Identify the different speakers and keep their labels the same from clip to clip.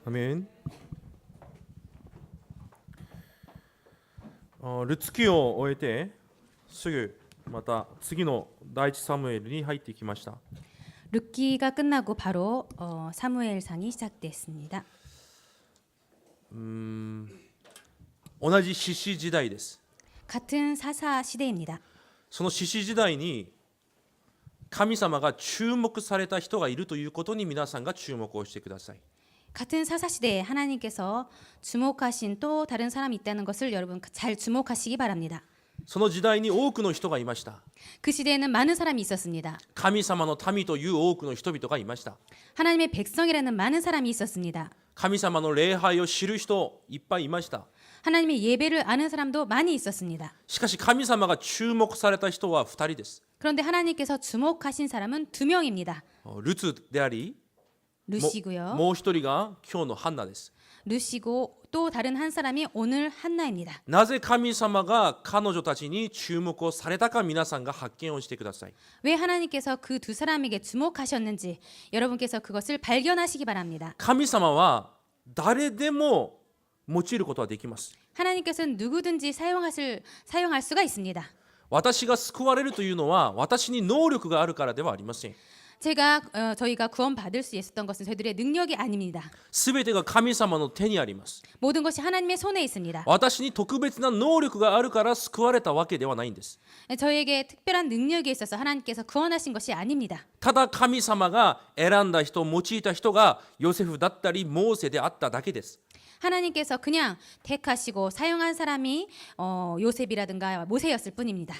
Speaker 1: アメン。ルツキを終えてすぐまた次の第一サムエルに入ってきました。
Speaker 2: 룻기가 끝나고 바로 사무엘상이 시작됐습니다.
Speaker 1: 同じ獅子時代です。
Speaker 2: 같은 사사 시대입니다.
Speaker 1: その獅子時代に神様が注目された人がいるということに皆さんが注目をしてください。
Speaker 2: 같은 사사 시대에 하나님께서 주목하신 또 다른 사람이 있다는 것을 여러분 잘 주목하시기 바랍니다.
Speaker 1: その時代に多くの人がいました。
Speaker 2: 그 시대에는 많은 사람이 있었습니다.
Speaker 1: 神様の民という多くの人々がいました。
Speaker 2: 하나님의 백성이라는 많은 사람이 있었습니다.
Speaker 1: 神様の礼拝を知る人いっぱいいました。
Speaker 2: 하나님의 예배를 아는 사람도 많이 있었습니다.
Speaker 1: しかし神様が注目された人は2人です。
Speaker 2: 그런데 하나님께서 주목하신 사람은 2명입니다.
Speaker 1: ルツであり
Speaker 2: 루시고요.
Speaker 1: もう一人が今日のハンナです。
Speaker 2: 루시고 또 다른 한 사람이 오늘 한나입니다.
Speaker 1: なぜ神様が彼女たちに注目をされたか皆さんが発見をしてください。
Speaker 2: 왜 하나님께서 그 두 사람에게 주목하셨는지 여러분께서 그것을 발견하시기 바랍니다.
Speaker 1: 神様は誰でも用いることはできます。
Speaker 2: 하나님께서는 누구든지 사용할 수가 있습니다.
Speaker 1: 私が救われるというのは私に能力があるからではありません。
Speaker 2: 저희가 구원받을 수 있었던 것은 저희들의 능력이 아닙니다.
Speaker 1: すべてが神様の手にあります。
Speaker 2: 모든 것이 하나님의 손에 있습니다.
Speaker 1: 私に特別な能力があるから救われたわけではないんです。
Speaker 2: 저희에게 특별한 능력이 있어서 하나님께서 구원하신 것이 아닙니다.
Speaker 1: ただ神様が選んだ人、用いた人がヨセフだったりモーセであっただけです。
Speaker 2: 하나님께서 그냥 택하시고 사용한 사람이 요셉이라든가 모세였을 뿐입니다.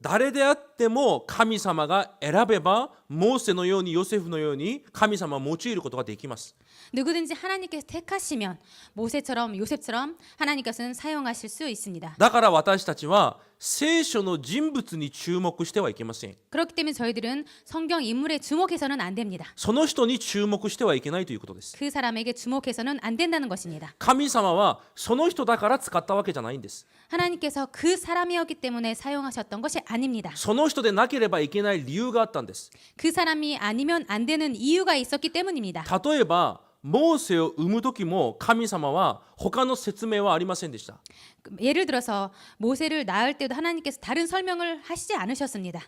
Speaker 1: 誰であっても神様が選べばモーセのようにヨセフのように神様を用いることができます。
Speaker 2: 누구든지 하나님께서 택하시면 모세처럼 요셉처럼 하나님께서는 사용하실 수 있습니다.
Speaker 1: だから私たちは聖書の人物に注目してはいけません。
Speaker 2: 그렇기 때문에 저희들은 성경 인물에 주목해서는 안 됩니다.
Speaker 1: その人に注目してはいけないということです。
Speaker 2: 그 사람에게 주목해서는 안 된다는 것입니다.
Speaker 1: 神様はその人だから使ったわけじゃないんです。
Speaker 2: 하나님께서 그 사람이었기 때문에 사용하셨던 것이 아닙니다.
Speaker 1: その人でなければいけない理由があったんです。
Speaker 2: 그 사람이 아니면 안 되는 이유가 있었기 때문입니다.
Speaker 1: 例えばモーセを産む時も神様は他の説明はありませんでした。
Speaker 2: 예를 들어서 모세를 낳을 때도 하나님께서 다른 설명을 하시지 않으셨습니다.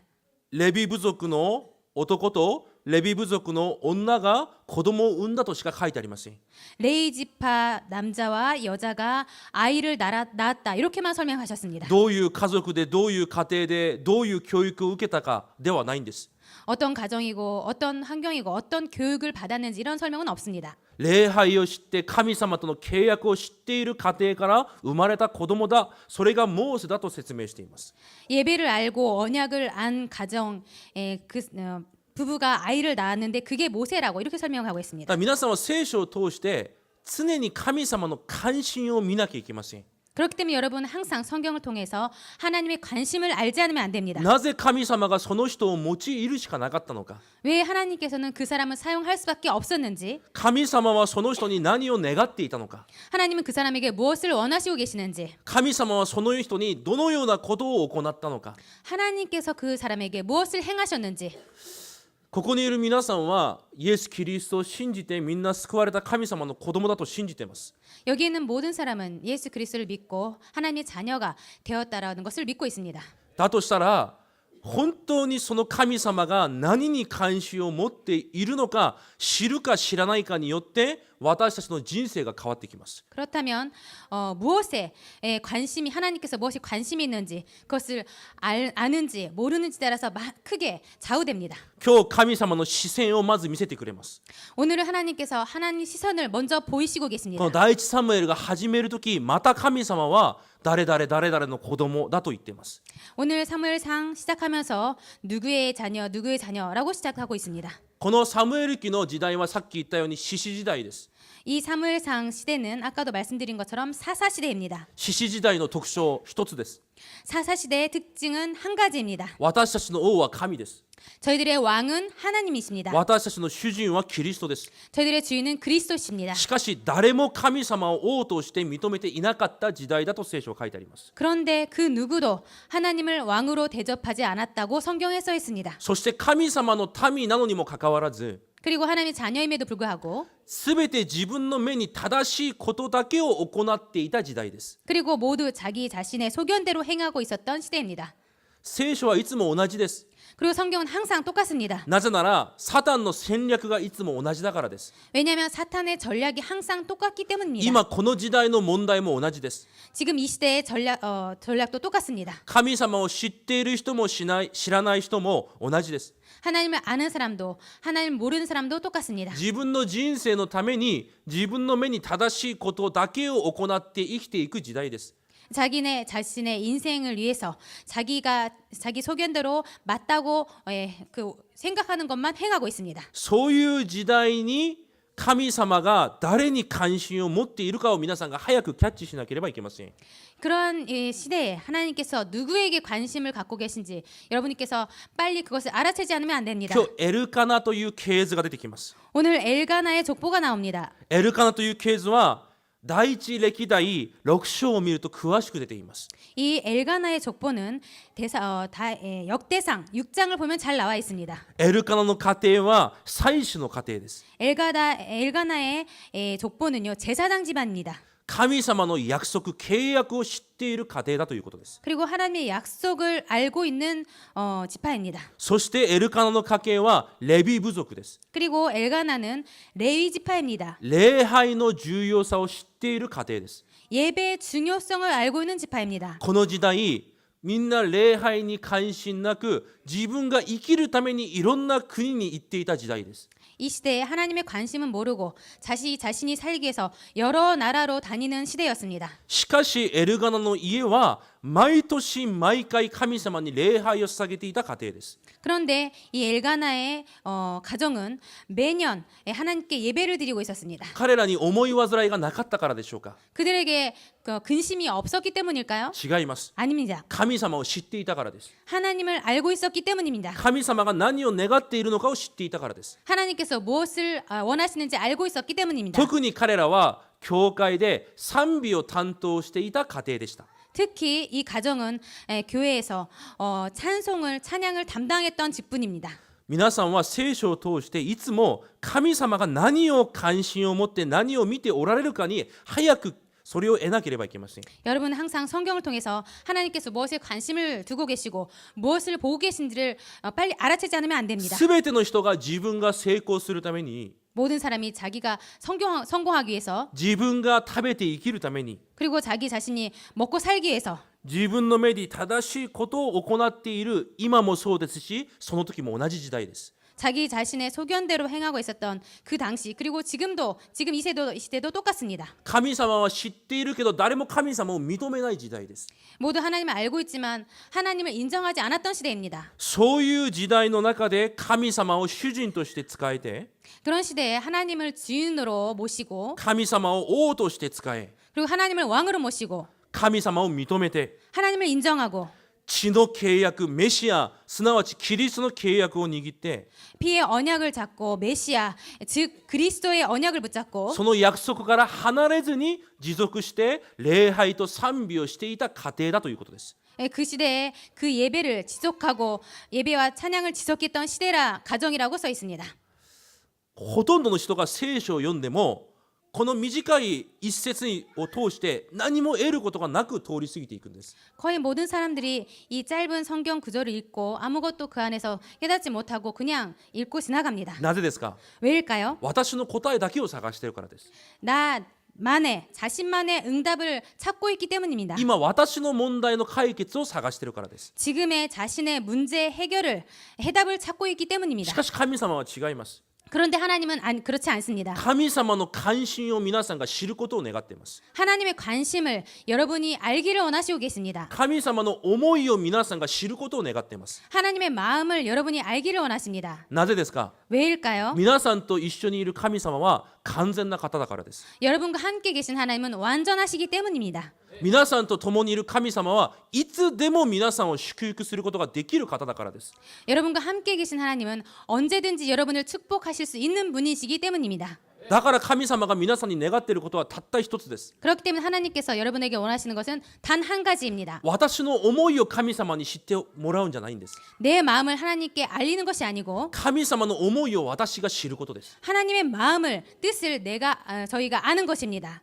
Speaker 1: レビ部族の男とレビ部族の女が子供を産んだとしか書いてありません。
Speaker 2: 레이지파 남자와 여자가 아이를 낳았다 이렇게만 설명하셨습니다.
Speaker 1: どういう家族でどういう家庭でどういう教育を受けたかではないんです。
Speaker 2: 어떤 가정이고 어떤 환경이고 어떤 교육을 받았는지 이런 설명은 없습니다.
Speaker 1: 礼拝を知って神様との契約を知っている家庭から生まれた子供だ、それがモーセだと説明しています。
Speaker 2: 예배를 알고 언약을 안 가정에 부부가 아이를 낳았는데 그게 모세라고 이렇게 설명하고
Speaker 1: だ
Speaker 2: 있습니다.
Speaker 1: から皆さんは聖書を通して常に神様の関心を見なきゃいけません。
Speaker 2: 그렇기 때문에 여러분은 항상 성경을 통해서 하나님의 관심을 알지 않으면 안 됩니다.
Speaker 1: なぜ神様がその人を用いるしかなかったのか。
Speaker 2: 왜 하나님께서는 그 사람을 사용할 수밖에 없었는지,
Speaker 1: 神様はその人に何を願っていたのか。
Speaker 2: 하나님은 그 사람에게 무엇을 원하시고 계시는지,
Speaker 1: 神様はその人にどのようなことを行ったのか。
Speaker 2: 하나님께서 그 사람에게 무엇을 행하셨는지,
Speaker 1: ここにいる皆さんはイエス・キリストを信じてみんな救われた神様の子供だと信じています。
Speaker 2: 여기 있는 모든 사람은 예수 그리스도를 믿고 하나님의 자녀가 되었다라는 것을 믿고 있습니다.
Speaker 1: だとしたら本当にその神様が何に関心を持っているのか知るか知らないかによって私たちの人生が変わってきます。
Speaker 2: 그렇다면 무엇에 관심이 하나님께서 무엇이 관심이 있는지 그것을 아는지 모르는지 따라서 크게 좌우됩니다.
Speaker 1: 今日神様の視線をまず見せてくれます。
Speaker 2: 오늘은 하나님께서 하나님 시선을 먼저 보이시고
Speaker 1: こ
Speaker 2: 계십니다.
Speaker 1: の第一サムエルが始めるときまた神様は誰々誰々の子供だと言っています。
Speaker 2: 오늘 사무엘상 시작하면서 누구의 자녀라고 시작하고 있습니다.
Speaker 1: このサムエル記の時代はさっき言ったように獅子時代です。
Speaker 2: 이 사무엘상 시대는 아까도 말씀드린 것처럼 사사 시대입니다.
Speaker 1: 獅子時代の特徴一つです。
Speaker 2: 사사 시대의 특징은 한 가지입니다.
Speaker 1: 私たちの王は神です。
Speaker 2: 저희들의 왕은 하나님이십니다.
Speaker 1: 私たちの主人はキリストです。
Speaker 2: 저희들의 주인은 그리스도십니다.
Speaker 1: しかし誰も神様を王として認めていなかった時代だと聖書は書いてあります。
Speaker 2: 그런데 그 누구도 하나님을 왕으로 대접하지 않았다고 성경에 써 있습니다.
Speaker 1: そして神様の民なのにもかかわらず
Speaker 2: 그리고 하나님의 자녀임에도 불구하고
Speaker 1: すべて自分の目に正しいことだけを行っていた時代です。
Speaker 2: 그리고 모두 자기 자신의 소견대로 행하고 있었던 시대입니다.
Speaker 1: 聖書はいつも同じです。
Speaker 2: 그리고 성경은 항상 똑같습니다.
Speaker 1: なぜならサタンの戦略がいつも同じだからです。
Speaker 2: 왜냐하면 사탄의 전략이 항상 똑같기 때문입니다.
Speaker 1: 今この時代の問題も同じです。
Speaker 2: 지금 이 시대의 전략도 똑같습니다.
Speaker 1: 神様を知っている人も知らない人も同じです。
Speaker 2: 하나님을 아는 사람도 하나님을 모르는 사람도 똑같습니다.
Speaker 1: 自分の人生のために自分の目に正しいことだけを行って生きていく時代です。
Speaker 2: 자기네 자신의 인생을 위해서 자기 소견대로 맞다고 생각하는 것만 행하고 있습니다.
Speaker 1: そういう時代に神様が誰に関心を持っているかを皆さんが早くキャッチしなければいけません。
Speaker 2: 그런 시대에 하나님께서 누구에게 관심을 갖고 계신지 여러분께서 빨리 그것을 알아채지 않으면 안 됩니다.
Speaker 1: 今日エルカナという系図が出てきます。
Speaker 2: 오늘 엘가나의 족보가 나옵니다.
Speaker 1: エルカナという系図は第一歴代6章を見ると詳しく出ています。
Speaker 2: 이 엘가나의 족보는 역대상 6장을 보면 잘 나와 있습니다.
Speaker 1: エルカナの家庭は祭司の家庭です。
Speaker 2: 엘가나의 족보는요 제사장 집안입니다.
Speaker 1: 神様の約束契約を知っている家庭だということです。
Speaker 2: 그리고 하나님의 약속을 알고 있는 지파입니다.
Speaker 1: そしてエルカナの家系はレビ部族です。
Speaker 2: 그리고 엘가나는 레위 지파입니다.
Speaker 1: 礼拝の重要さを知っている家庭です。
Speaker 2: 예배의 중요성을 알고 있는 지파입니다.
Speaker 1: この時代みんな礼拝に関心なく自分が生きるためにいろんな国に行っていた時代です。
Speaker 2: 이 시대에 하나님의 관심은 모르고 자신이 살기 위해서 여러 나라로 다니는 시대였습니다.
Speaker 1: しかしエルカナの家は毎年毎回神様に礼拝を捧げていた家庭です。
Speaker 2: 그런데 이 엘가나의 가정은 매년 하나님께 예배를 드리고 있었습니다.
Speaker 1: 彼らに思い煩いがなかったからでしょうか。
Speaker 2: 그들에게 근심이 없었기 때문일까요?
Speaker 1: 違います。
Speaker 2: 아닙니다.
Speaker 1: 神様を知っていたからです。
Speaker 2: 하나님을 알고 있었기 때문입니다.
Speaker 1: 神様が何を願っているのかを知っていたからです。
Speaker 2: 하나님께서 무엇을 원하시는지 알고 있었기 때문입니다.
Speaker 1: 特に彼らは教会で賛美を担当していた家庭でした。
Speaker 2: 특히 이 가정은 교회에서 찬양을 담당했던 직분입니다.
Speaker 1: 皆さんは聖書を通していつも神様が何を関心を持って何を見ておられるかに早くそれを得なければいけません。
Speaker 2: 여러분은 항상 성경을 통해서 하나님께서 무엇에 관심을 두고 계시고 무엇을 보고 계신지를 빨리 알아채지 않으면 안 됩니다.
Speaker 1: すべての人が自分が成功するために
Speaker 2: 모든 사람이 자기가 성공하기 위해서
Speaker 1: 自分が食べて生きるために
Speaker 2: 그리고 자기 자신이 먹고 살기 위해서
Speaker 1: 自分の目に正しいことを行っている今もそうですしその時も同じ時代です。
Speaker 2: 자기 자신의 소견대로 행하고 있었던 그 당시 그리고 지금 이 시대도 똑같습니다.
Speaker 1: 神様は知っているけど誰も神様を認めない時代です。
Speaker 2: 모두 하나님을 알고 있지만 하나님을 인정하지 않았던 시대입니다.
Speaker 1: そういう時代の中で神様を主人として使えて
Speaker 2: 그런 시대에 하나님을 주인으로 모시고
Speaker 1: 神様を王として使え
Speaker 2: 그리고 하나님을 왕으로 모시고
Speaker 1: 神様を認めて
Speaker 2: 하나님을 인정하고
Speaker 1: 血の契約メシアすなわちキリストの契約を握って
Speaker 2: 피의 언약을 잡고 메시아 즉 그리스도의 언약을 붙잡고
Speaker 1: その約束から離れずに持続して礼拝と賛美をしていた家庭だということです。
Speaker 2: 그 시대에 그 예배를 지속하고 예배와 찬양을 지속했던 가정이라고 써 있습니다.
Speaker 1: ほとんどの人が聖書を読んでもこの短い一節を通して何も得ることがなく通り過ぎていくんです。
Speaker 2: 거의 모든 사람들이 이 짧은 성경 구절을 읽고 아무것도 그 안에서 깨닫지 못하고 그냥 읽고 지나갑니다.
Speaker 1: なぜですか？
Speaker 2: 왜일까요?
Speaker 1: 私の答えだけを探しているからです。
Speaker 2: 자신만의 응답을 찾고 있기 때문입니다.
Speaker 1: 今私の問題の解決を探しているからです。
Speaker 2: 지금의 자신의 문제 해답을 찾고 있기
Speaker 1: し
Speaker 2: 때문입니다.
Speaker 1: かし神様は違います。
Speaker 2: 그런데 하나님은 그렇지 않습니다.
Speaker 1: 神様の関心を皆さんが知ることを願っています。
Speaker 2: 하나님의 관심을 여러분이 알기를 원하시고 계십니다.
Speaker 1: 神様の思いを皆さんが知ることを願っています。
Speaker 2: 하나님의 마음을 여러분이 알기를 원하십니다.
Speaker 1: なぜですか？
Speaker 2: 왜일까요?
Speaker 1: 皆さんと一緒にいる神様は完全な方だからです。
Speaker 2: 여러분과 함께 계신 하나님은 완전하시기 때문입니다.
Speaker 1: 皆さんと共にいる神様はいつでも皆さんを祝福することができる方だからです。
Speaker 2: 여러분과 함께 계신 하나님은 언제든지 여러분을 축복하실 수 있는 분이시기 때문입니다.
Speaker 1: だから神様が皆さんに願っていることはたった一つです。
Speaker 2: 그렇기 때문에 하나님께서 여러분에게 원하시는 것은 단 한 가지입니다.
Speaker 1: 私の思いを神様に知ってもらうんじゃないんです。
Speaker 2: 내 마음을 하나님께 알리는 것이 아니고
Speaker 1: 神様の思いを私が知ることです。
Speaker 2: 하나님의 마음을 뜻을 저희가 아는 것입니다.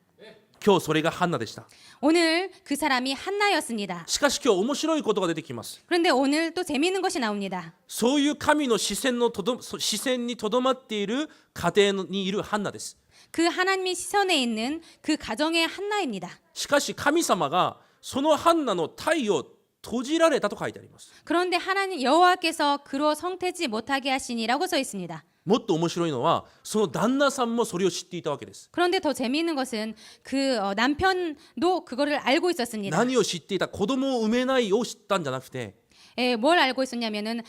Speaker 1: 今日それがハンナでした。
Speaker 2: 오늘 그 사람이 한나였습니다.
Speaker 1: しかし今日面白いことが出てきます。
Speaker 2: 그런데 오늘 또 재미있는 것이 나옵니다.
Speaker 1: そういう神の視線にとどまっている家庭にいるハンナです。
Speaker 2: 그 하나님의 시선에 있는 그 가정의 한나입니다.
Speaker 1: しかし神様がそのハンナの体を閉じられたと書いてあります。
Speaker 2: 그런데 하나님 여호와께서 그로 성태지 못하게 하시니라고 써 있습니다.
Speaker 1: もっと面白いのはその旦那さんもそれを知っていたわけです。
Speaker 2: 그런데 더 재미있는 것은 그 남편도 그거를 알고 있었습니다.
Speaker 1: 何を知っていた、子供を産めないを知ったんじゃなくて、
Speaker 2: 뭘 알고 있었냐면은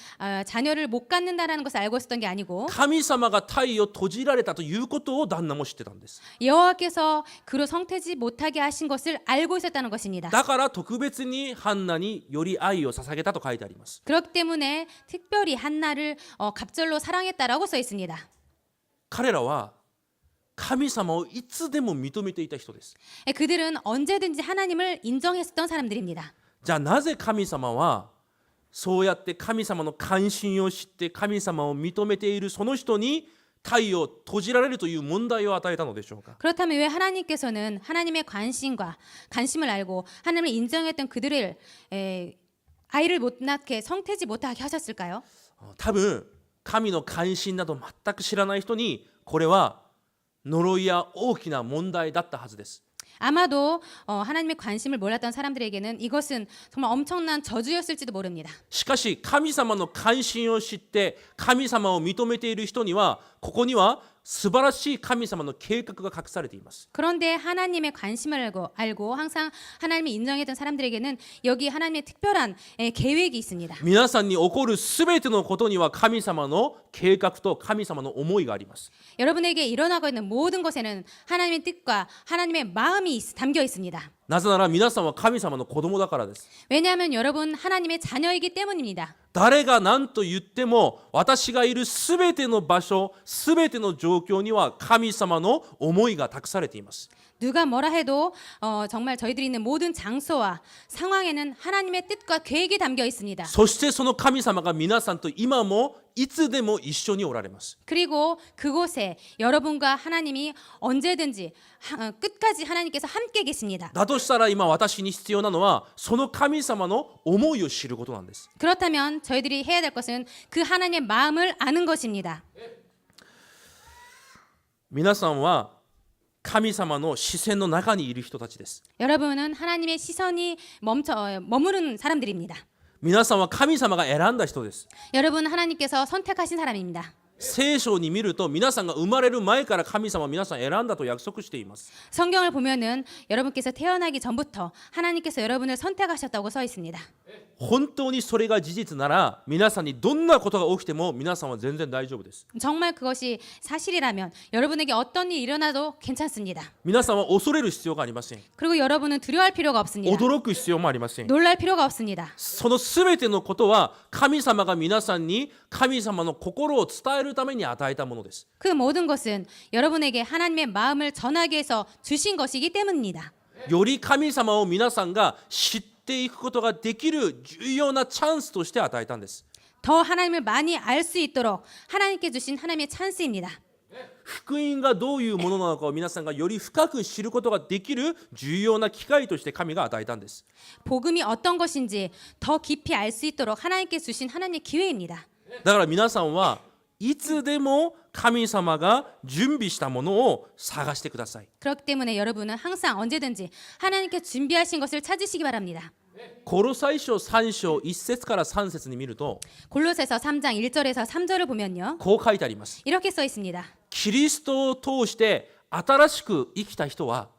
Speaker 2: 자녀를 못 갖는다라는 것을 알고 있었던 게 아니고
Speaker 1: 神様が体を閉じられたということを旦那も知ってたんです。
Speaker 2: 여호와께서 그로 성태지 못하게 하신 것을 알고 있었다는 것입니다.
Speaker 1: だから特別にハンナにより愛を捧げたと書いてあります。
Speaker 2: 그렇기 때문에 특별히 한나를 갑절로 사랑했다라고 써 있습니다.
Speaker 1: 彼らは神様をいつでも認めていた人です。
Speaker 2: 그들은 언제든지 하나님을 인정했었던 사람들입니다.
Speaker 1: じゃあなぜ神様はそうやって神様の関心を知って神様を認めているその人に体を閉じられるという問題を与えたのでしょうか。
Speaker 2: 그렇다면 왜 하나님께서는 하나님의 관심을 알고 하나님을 인정했던 그들을 아이를 못 낳게 성태지 못하게 하셨을까요?
Speaker 1: 多分神の関心など全く知らない人にこれは呪いや大きな問題だったはずです。
Speaker 2: 아마도 하나님의 관심을 몰랐던 사람들에게는 이것은 정말 엄청난 저주였을지도 모릅니다.
Speaker 1: しかし神様の関心を知って神様を認めている人にはここには素晴らしい神様の計画が隠されています。
Speaker 2: 그런데 하나님의 관심을 알고 항상 하나님을 인정했던 사람들에게는 여기 하나님의 특별한 계획이 있습니다.
Speaker 1: 皆さんに起こるすべてのことには神様の計画と神様の思いがあります。
Speaker 2: 여러분에게 일어나고 있는 모든 것에는 하나님의 뜻과 하나님의 마음이 담겨 있습니다.
Speaker 1: なぜなら皆さんは神様の子供だからです。
Speaker 2: 왜냐하면 여러분 하나님의 자녀이기 때문입니다.
Speaker 1: 誰が何と言っても私がいるすべての場所、すべての状況には神様の思いが託されています。
Speaker 2: 누가 뭐라 해도 정말 저희들이 있는 모든 장소와 상황에는 하나님의 뜻과 계획이 담겨 있습니다.
Speaker 1: そしてその神様が皆さんと今もいつでも一緒におられます。
Speaker 2: 그리고 그곳에 여러분과 하나님이 언제든지 끝까지 하나님께서 함께 계십니다.
Speaker 1: だとしたら今私に必要なのはその神様の思いを知ることなんです。
Speaker 2: 그렇다면 저희들이 해야 될 것은 그 하나님의 마음을 아는 것입니다.
Speaker 1: 皆さんは神様の視線の中にいる人たちです。
Speaker 2: 여러분은 하나님의 시선이 머무른 사람들입니다.
Speaker 1: 皆さんは神様が選んだ人です。
Speaker 2: 여러분 하나님께서 선택하신 사람입니다.
Speaker 1: 聖書に見ると皆さんが生まれる前から神様は皆さん選んだと約束しています。
Speaker 2: 성경을 보면은 여러분께서 태어나기 전부터 하나님께서 여러분을 선택하셨다고 써 있습니다.
Speaker 1: 本当にそれが事実なら皆さんにどんなことが起きても皆さんは全然大丈夫です。
Speaker 2: 정말 그것이 사실이라면 여러분에게 어떤 일이 일어나도 괜찮습니다.
Speaker 1: 皆さんは恐れる必要がありません。
Speaker 2: 그리고 여러분은 두려워할 필요가 없습니다.
Speaker 1: 驚く必要もありません。
Speaker 2: 놀랄 필요가 없습니다.
Speaker 1: そのすべてのことは神様が皆さんに神様の心を伝えるために与えたものです。
Speaker 2: 그 모든 것은 여러분에게 하나님의 마음을 전하기 위해서 주신 것이기 때문입니다.
Speaker 1: より神様を皆さんが知っていくことができる重要なチャンスとして与えたんです。
Speaker 2: 더 하나님을 많이 알 수 있도록 하나님께 주신 하나님의 찬스입니다.
Speaker 1: 福音がどういうものなのかを皆さんがより深く知ることができる重要な機会として神が与えたんです。
Speaker 2: 복음이 어떤 것인지 더 깊이 알 수 있도록 하나님께 주신 하나님의 기회입니다.
Speaker 1: だから皆さんはいつでも神様が準備したものを探してください。
Speaker 2: 그렇기 때문에 여러분은 항상 언제든지 하나님께 준비하신 것을 찾으시기 바랍니다.
Speaker 1: コロサイ書3章1節から3節に見ると
Speaker 2: 골로새서 3장 1절에서 3절을 보면요.
Speaker 1: こう書いてあります。
Speaker 2: 이렇게 써 있습니다.
Speaker 1: キリストを通して新しく生きた人は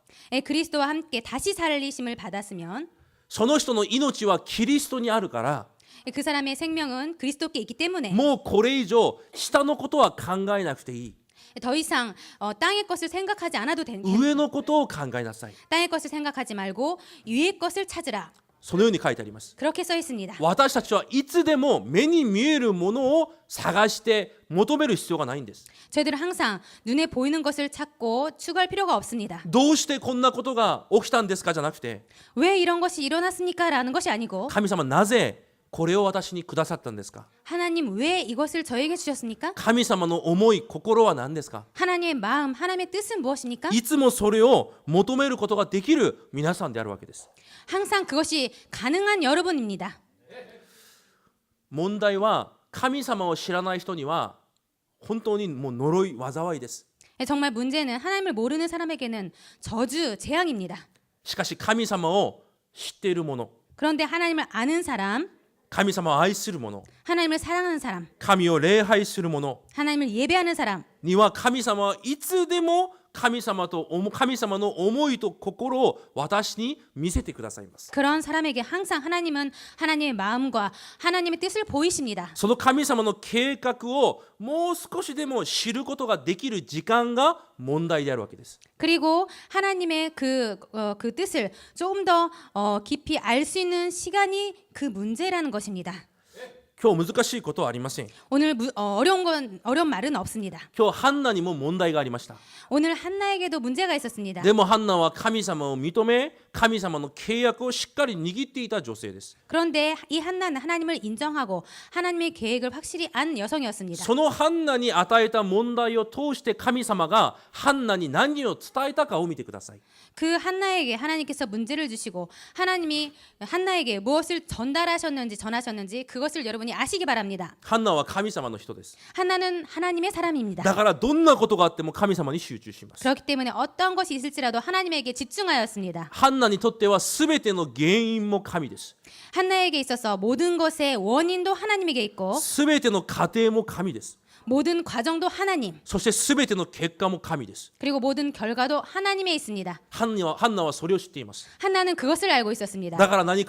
Speaker 2: 그리스도와 함께 다시 살리심을 받았으면
Speaker 1: その人の命はキリストにあるから
Speaker 2: 그 사람의 생명은 그리스도께 있기 때문에
Speaker 1: もうこれ以上下のことは考えなくていい。
Speaker 2: 더 이상 땅의 것을 생각하지 않아도 되는
Speaker 1: 上のことを考えなさい。
Speaker 2: 땅의 것을 생각하지 말고 위의 것을 찾으라.
Speaker 1: そのように書いてあります。
Speaker 2: 그렇게 써 있습니다.
Speaker 1: 私たちはいつでも目に見えるものを探して求める必要がないんです。
Speaker 2: 저희들은 항상 눈에 보이는 것을 찾고 추구할 필요가 없습니다.
Speaker 1: どうしてこんなことが起きたんですかじゃなくて、
Speaker 2: 왜 이런 것이 일어났습니까? 라는 것이 아니고
Speaker 1: 神様なぜこれを私にくださったんですか。
Speaker 2: 하나님 왜 이것을 저에게 주셨습니까?
Speaker 1: 神様の思い、心は何ですか。
Speaker 2: 하나님의 마음, 하나님의 뜻은 무엇입니까?
Speaker 1: いつもそれを求めることができる皆さんであるわけです。
Speaker 2: 항상 그것이 가능한 여러분입니다.
Speaker 1: 問題は神様を知らない人には本当にもう呪い、災いです。
Speaker 2: 정말 문제는 하나님을 모르는 사람에게는 저주, 재앙입니다.
Speaker 1: しかし神様を知っている者、
Speaker 2: 그런데 하나님을 아는 사람,
Speaker 1: 神様を愛する者、
Speaker 2: 하나님을 사랑하는 사람,
Speaker 1: 神を礼拝する者
Speaker 2: 하나님을 예배하는 사람,
Speaker 1: には神様はいつでも神様の思いと心を私に見せてくださいます。
Speaker 2: 그런 사람에게 항상 하나님은 하나님의 마음과 하나님의 뜻을 보이십니다.
Speaker 1: その神様の計画をもう少しでも知ることができる時間が問題であるわけです。
Speaker 2: 그리고 하나님의 그 뜻을 좀 더 깊이 알 수 있는 시간이 그 문제라는 것입니다.
Speaker 1: 今日難しいことはありません。
Speaker 2: 오늘 어려운 말은 없습니다.
Speaker 1: 今日ハンナにも問題がありました。
Speaker 2: 오늘 한나에게도 문제가 있었습니다.
Speaker 1: でもハンナは神様を認め、神様の契約をしっかり握っていた女性です。
Speaker 2: 그런데 이 한나는 하나님을 인정하고 하나님의 계획을 확실히 안 여성이었습니다.
Speaker 1: そのハンナに与えた問題を通して神様がハンナに何を伝えたかを見てください。
Speaker 2: 그 한나에게 하나님께서 문제를 주시고 하나님이 한나에게 무엇을 전하셨는지 그것을 여러분이 아시기 바랍니다.
Speaker 1: ハンナは神様の人です。
Speaker 2: 한나는 하나님의 사람입니다.
Speaker 1: だからどんなことがあっても神様に集中します。
Speaker 2: 그렇기 때문에 어떤 것이 있을지라도 하나님에게 집중하였습니다.
Speaker 1: ハンナにとっては全ての原因も神です。
Speaker 2: 한나에게 있어서 모든 것의 원인도 하나님에게 있고
Speaker 1: 全ての過程も神です。
Speaker 2: 모든 과정도 하나님
Speaker 1: そして全ての結果も神です。
Speaker 2: 그리고 모든 결과도 하나님에 있습니다.
Speaker 1: ハンナはそれを知っています。
Speaker 2: 한나는 그것을 알고 있었습니다.
Speaker 1: だから何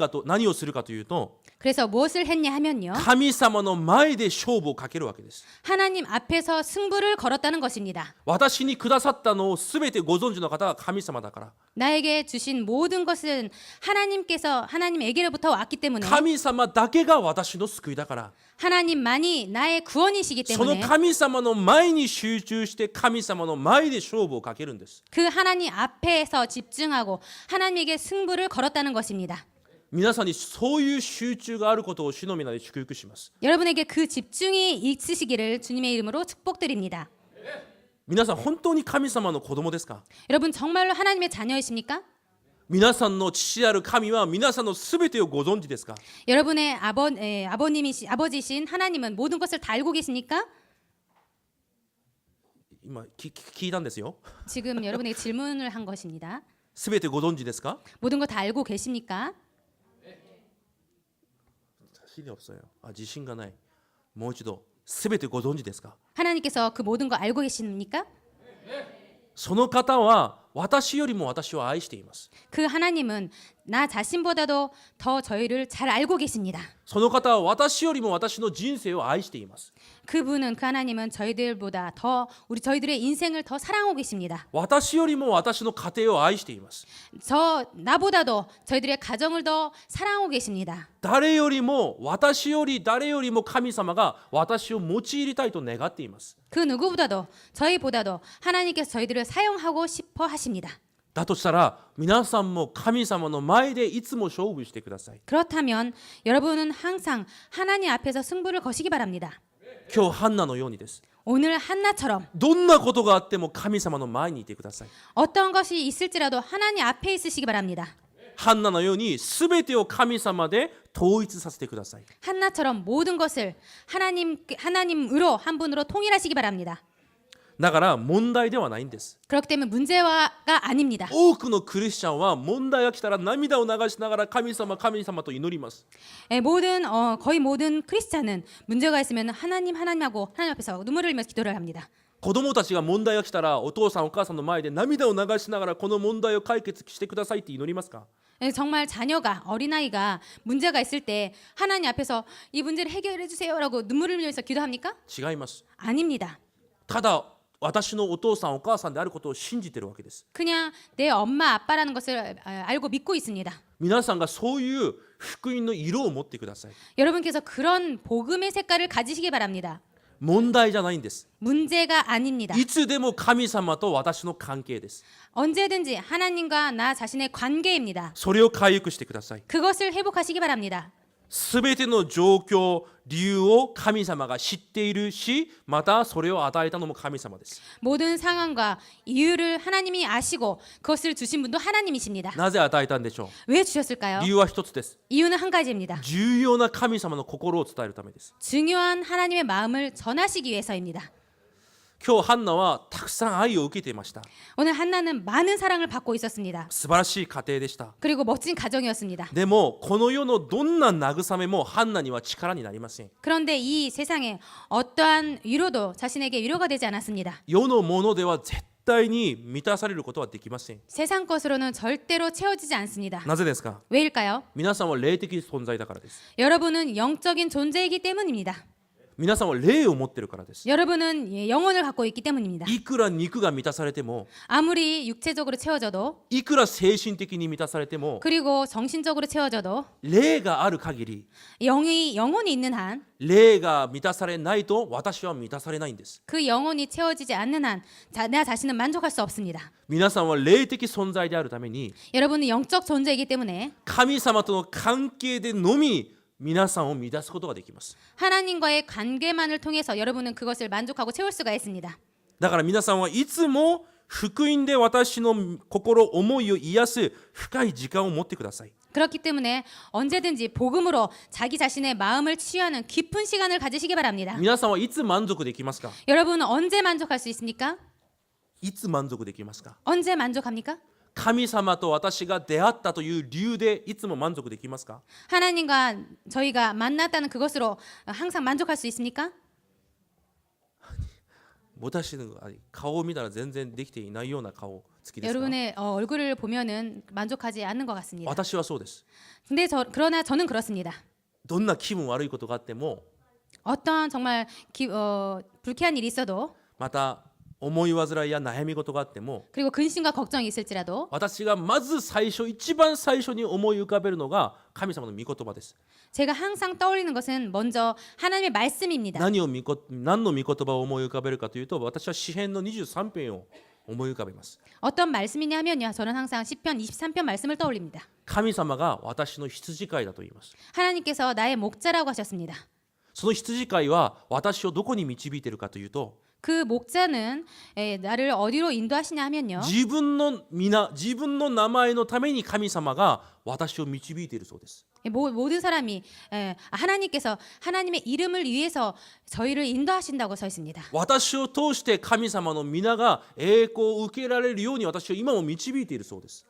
Speaker 1: をするかというと、
Speaker 2: 그래서 무엇을 했냐 하면요.
Speaker 1: 神様の前で勝負をかけるわけです。
Speaker 2: 하나님 앞에서 승부를 걸었다는 것입니다.
Speaker 1: 私にくださったのを全てご存知の方が神様だから。
Speaker 2: 나에게 주신 모든 것은 하나님에게로부터 왔기 때문에
Speaker 1: 神様だけが私の救いだから。
Speaker 2: 하나님만이 나의 구원이시기
Speaker 1: その
Speaker 2: 때문에
Speaker 1: 神様の前に集中して神様の前で勝負をかけるんです。
Speaker 2: 그 하나님 앞에서 집중하고 하나님에게 승부를 걸었다는 것입니다.
Speaker 1: 皆さんにそういう集中があることを主の皆で祝福します。
Speaker 2: 여러분에게 그 집중이 있으시기를 주님의 이름으로 축복드립니다.
Speaker 1: 皆さん本当に神様の子供ですか。
Speaker 2: 여러분 정말로 하나님의 자녀이십니까?
Speaker 1: 皆さんの父である神は皆さんのすべてをご存知ですか。
Speaker 2: 여러분의 아버지신 하나님은 모든 것을 다 알고 계십니까?
Speaker 1: 今聞いたんですよ。
Speaker 2: 지금 여러분에게 질문을 한 것입니다.
Speaker 1: すべてご存知ですか。
Speaker 2: 모든 거 다 알고 계십니까?
Speaker 1: 자신이 없어요.自信がない。もう一度すべてご存知ですか。
Speaker 2: 하나님께서 그 모든 거 알고 계십니까?
Speaker 1: その方は私よりも私を愛しています。
Speaker 2: 그 하나님은 나 자신보다도 더 저희를 잘 알고 계십니다.
Speaker 1: その方は私よりも私の人生を愛しています。
Speaker 2: 그분은 그 하나님은 저희들보다 더 저희들의 인생을 더 사랑하고 계십니다.
Speaker 1: 私よりも私の家庭を愛しています。
Speaker 2: 나보다도 저희들의 가정을 더 사랑하고 계십니다.
Speaker 1: 誰よりも誰よりも神様が私を用いりたいと願っています。
Speaker 2: 그 누구보다도 저희보다도 하나님께서 저희들을 사용하고 싶어 하십니다.
Speaker 1: だとしたら皆さんも神様の前でいつも勝負してください。
Speaker 2: 그렇다면 여러분은 항상 하나님 앞에서 승부를 거시기 바랍니다.
Speaker 1: 今日ハンナのようにです。
Speaker 2: 오늘 한나처럼
Speaker 1: どんなことがあっても神様の前にいてください。
Speaker 2: 어떤 것이 있을지라도 하나님 앞에 있으시기 바랍니다.
Speaker 1: ハンナのように全てを神様で統一させてください。
Speaker 2: 한나처럼 모든 것을 하나님으로 한 분으로 통일하시기 바랍니다.
Speaker 1: だから問題ではないんです。
Speaker 2: 그렇기 때문에 문제가 아닙니다.
Speaker 1: 多くのクリスチャンは問題が来たら涙を流しながら神様と祈ります。
Speaker 2: 거의 모든 크리스찬은 문제가 있으면 하나님하고 하나님 앞에서 눈물을 흘리면서 기도를 합니다.
Speaker 1: 子供たちが問題が来たらお父さんお母さんの前で涙を流しながらこの問題を解決してくださいって祈りますか。
Speaker 2: 정말 어린아이가 문제가 있을 때 하나님 앞에서 이 문제를 해결해 주세요라고 눈물을 흘리면서 기도합니까?
Speaker 1: 違います。
Speaker 2: 아닙니다.
Speaker 1: ただ私のお父さんお母さんであることを信じているわけです。
Speaker 2: 그냥 내 엄마 아빠라는 것을 알고 믿고 있습니다.
Speaker 1: 皆さんがそういう福音の色を持ってください。
Speaker 2: 여러분께서 그런 복음의 색깔을 가지시기 바랍니다.
Speaker 1: 問題じゃないんです。
Speaker 2: 문제가 아닙니다.
Speaker 1: いつでも神様と私の関係です。
Speaker 2: 언제든지 하나님과 나 자신의 관계입니다.
Speaker 1: それを回復してください。
Speaker 2: 그것을 회복하시기 바랍니다.
Speaker 1: すべての状況、理由を神様が知っているし、またそれを与えたのも神様です。
Speaker 2: 모든 상황과 이유를 하나님이 아시고 그것을 주신 분도 하나님이십니다.
Speaker 1: なぜ与えたんでしょ
Speaker 2: 왜 주셨을까요?
Speaker 1: う。理由は一つです。
Speaker 2: 이유는 한 가지입니다.
Speaker 1: 重要な神様の心を伝えるためです。
Speaker 2: 중요한 하나님의 마음을 전하시기 위해서입니다.
Speaker 1: 今日ハンナはたくさん愛を受けていました。
Speaker 2: 오늘 한나는 많은 사랑을 받고 있었습니다.
Speaker 1: 素晴らしい家庭でした。
Speaker 2: 그리고 멋진 가정이었습니다.
Speaker 1: でもこの世のどんな慰めもハンナには力になりません。
Speaker 2: 그런데 이 세상에 어떠한 위로도 자신에게 위로가 되지 않았습니다.
Speaker 1: 世のものでは絶対に満たされることはできません。
Speaker 2: 세상 것으로는 절대로 채워지지 않습니다.
Speaker 1: なぜですか。
Speaker 2: 왜일까요?
Speaker 1: 皆さんは霊的存在だからです。
Speaker 2: 여러분은 영적인 존재이기 때문입니다.
Speaker 1: 皆さんは霊を持っているからです。
Speaker 2: 여러분은 영혼을 갖고 있기 때문입니다.
Speaker 1: いくら肉が満たされても、
Speaker 2: 아무리 육체적으로 채워져도
Speaker 1: いくら精神的に満たされても、
Speaker 2: 그리고 정신적으로 채워져도
Speaker 1: 霊がある限り、
Speaker 2: 영혼이 있는 한
Speaker 1: 霊が満たされないと私は満たされないんです。
Speaker 2: 그 영혼이 채워지지 않는 한 나 자신은 만족할 수 없습니다.
Speaker 1: 皆さんは霊的存在であるために、
Speaker 2: 여러분은 영적 존재이기 때문에
Speaker 1: 神様との関係でのみ皆さんを満たすことができます。
Speaker 2: 하나님과의 관계만을 통해서 여러분은 그것을 만족하고 채울 수가 있습니다.
Speaker 1: だから皆さんはいつも福音で私の心思いを癒す深い時間を持ってください。
Speaker 2: 그렇기 때문에 언제든지 복음으로 자기 자신의 마음을 치유하는 깊은 시간을 가지시기 바랍니다.
Speaker 1: 皆さんはいつ満足できますか。
Speaker 2: 여러분은 언제 만족할 수 있습니까?
Speaker 1: いつ満足できますか。
Speaker 2: 언제 만족합니까?
Speaker 1: 神様と私が出会ったという理由でいつも満足できますか。
Speaker 2: 하나님과 저희가 만났다는 그것으로 항상 만족할 수 있습니까?
Speaker 1: 私の顔を見たら全然できていないような顔つきですか。
Speaker 2: 여러분의 얼굴을 보면은 만족하지 않는 것 같습니다.
Speaker 1: 私はそうです。
Speaker 2: 근데 그러나 저는 그렇습니다.
Speaker 1: どんな気分悪いことがあっても、
Speaker 2: 어떤 정말 불쾌한 일이 있어도
Speaker 1: また思い煩いや悩み事があっても、
Speaker 2: 그리고 근심과 걱정이 있을지라도
Speaker 1: 私がまず一番最初に思い浮かべるのが神様の御言葉です。
Speaker 2: 제가 항상 떠올리는 것은 먼저 하나님의 말씀입니다.
Speaker 1: 何の御言葉を思い浮かべるかというと、私は詩編の23編を思い浮かべます。
Speaker 2: 어떤 말씀이냐면요. 저는 항상 시편 23편 말씀을 떠올립니다.
Speaker 1: 神様が私の羊飼いだと言います。
Speaker 2: 하나님께서 나의 목자라고 하셨습니다.
Speaker 1: その羊飼いは私をどこに導いているかというと、
Speaker 2: 그 목자는 나를 어디로 인도하시냐 하면요.
Speaker 1: 自分の名前のために神様が私を導いているそうです。
Speaker 2: 모든 사람이 하나님께서 하나님의 이름을 위해서 저희를 인도하신다고 써 있습니다.
Speaker 1: 私を通して神様の皆が栄光を受けられるように私を今も導いているそうです。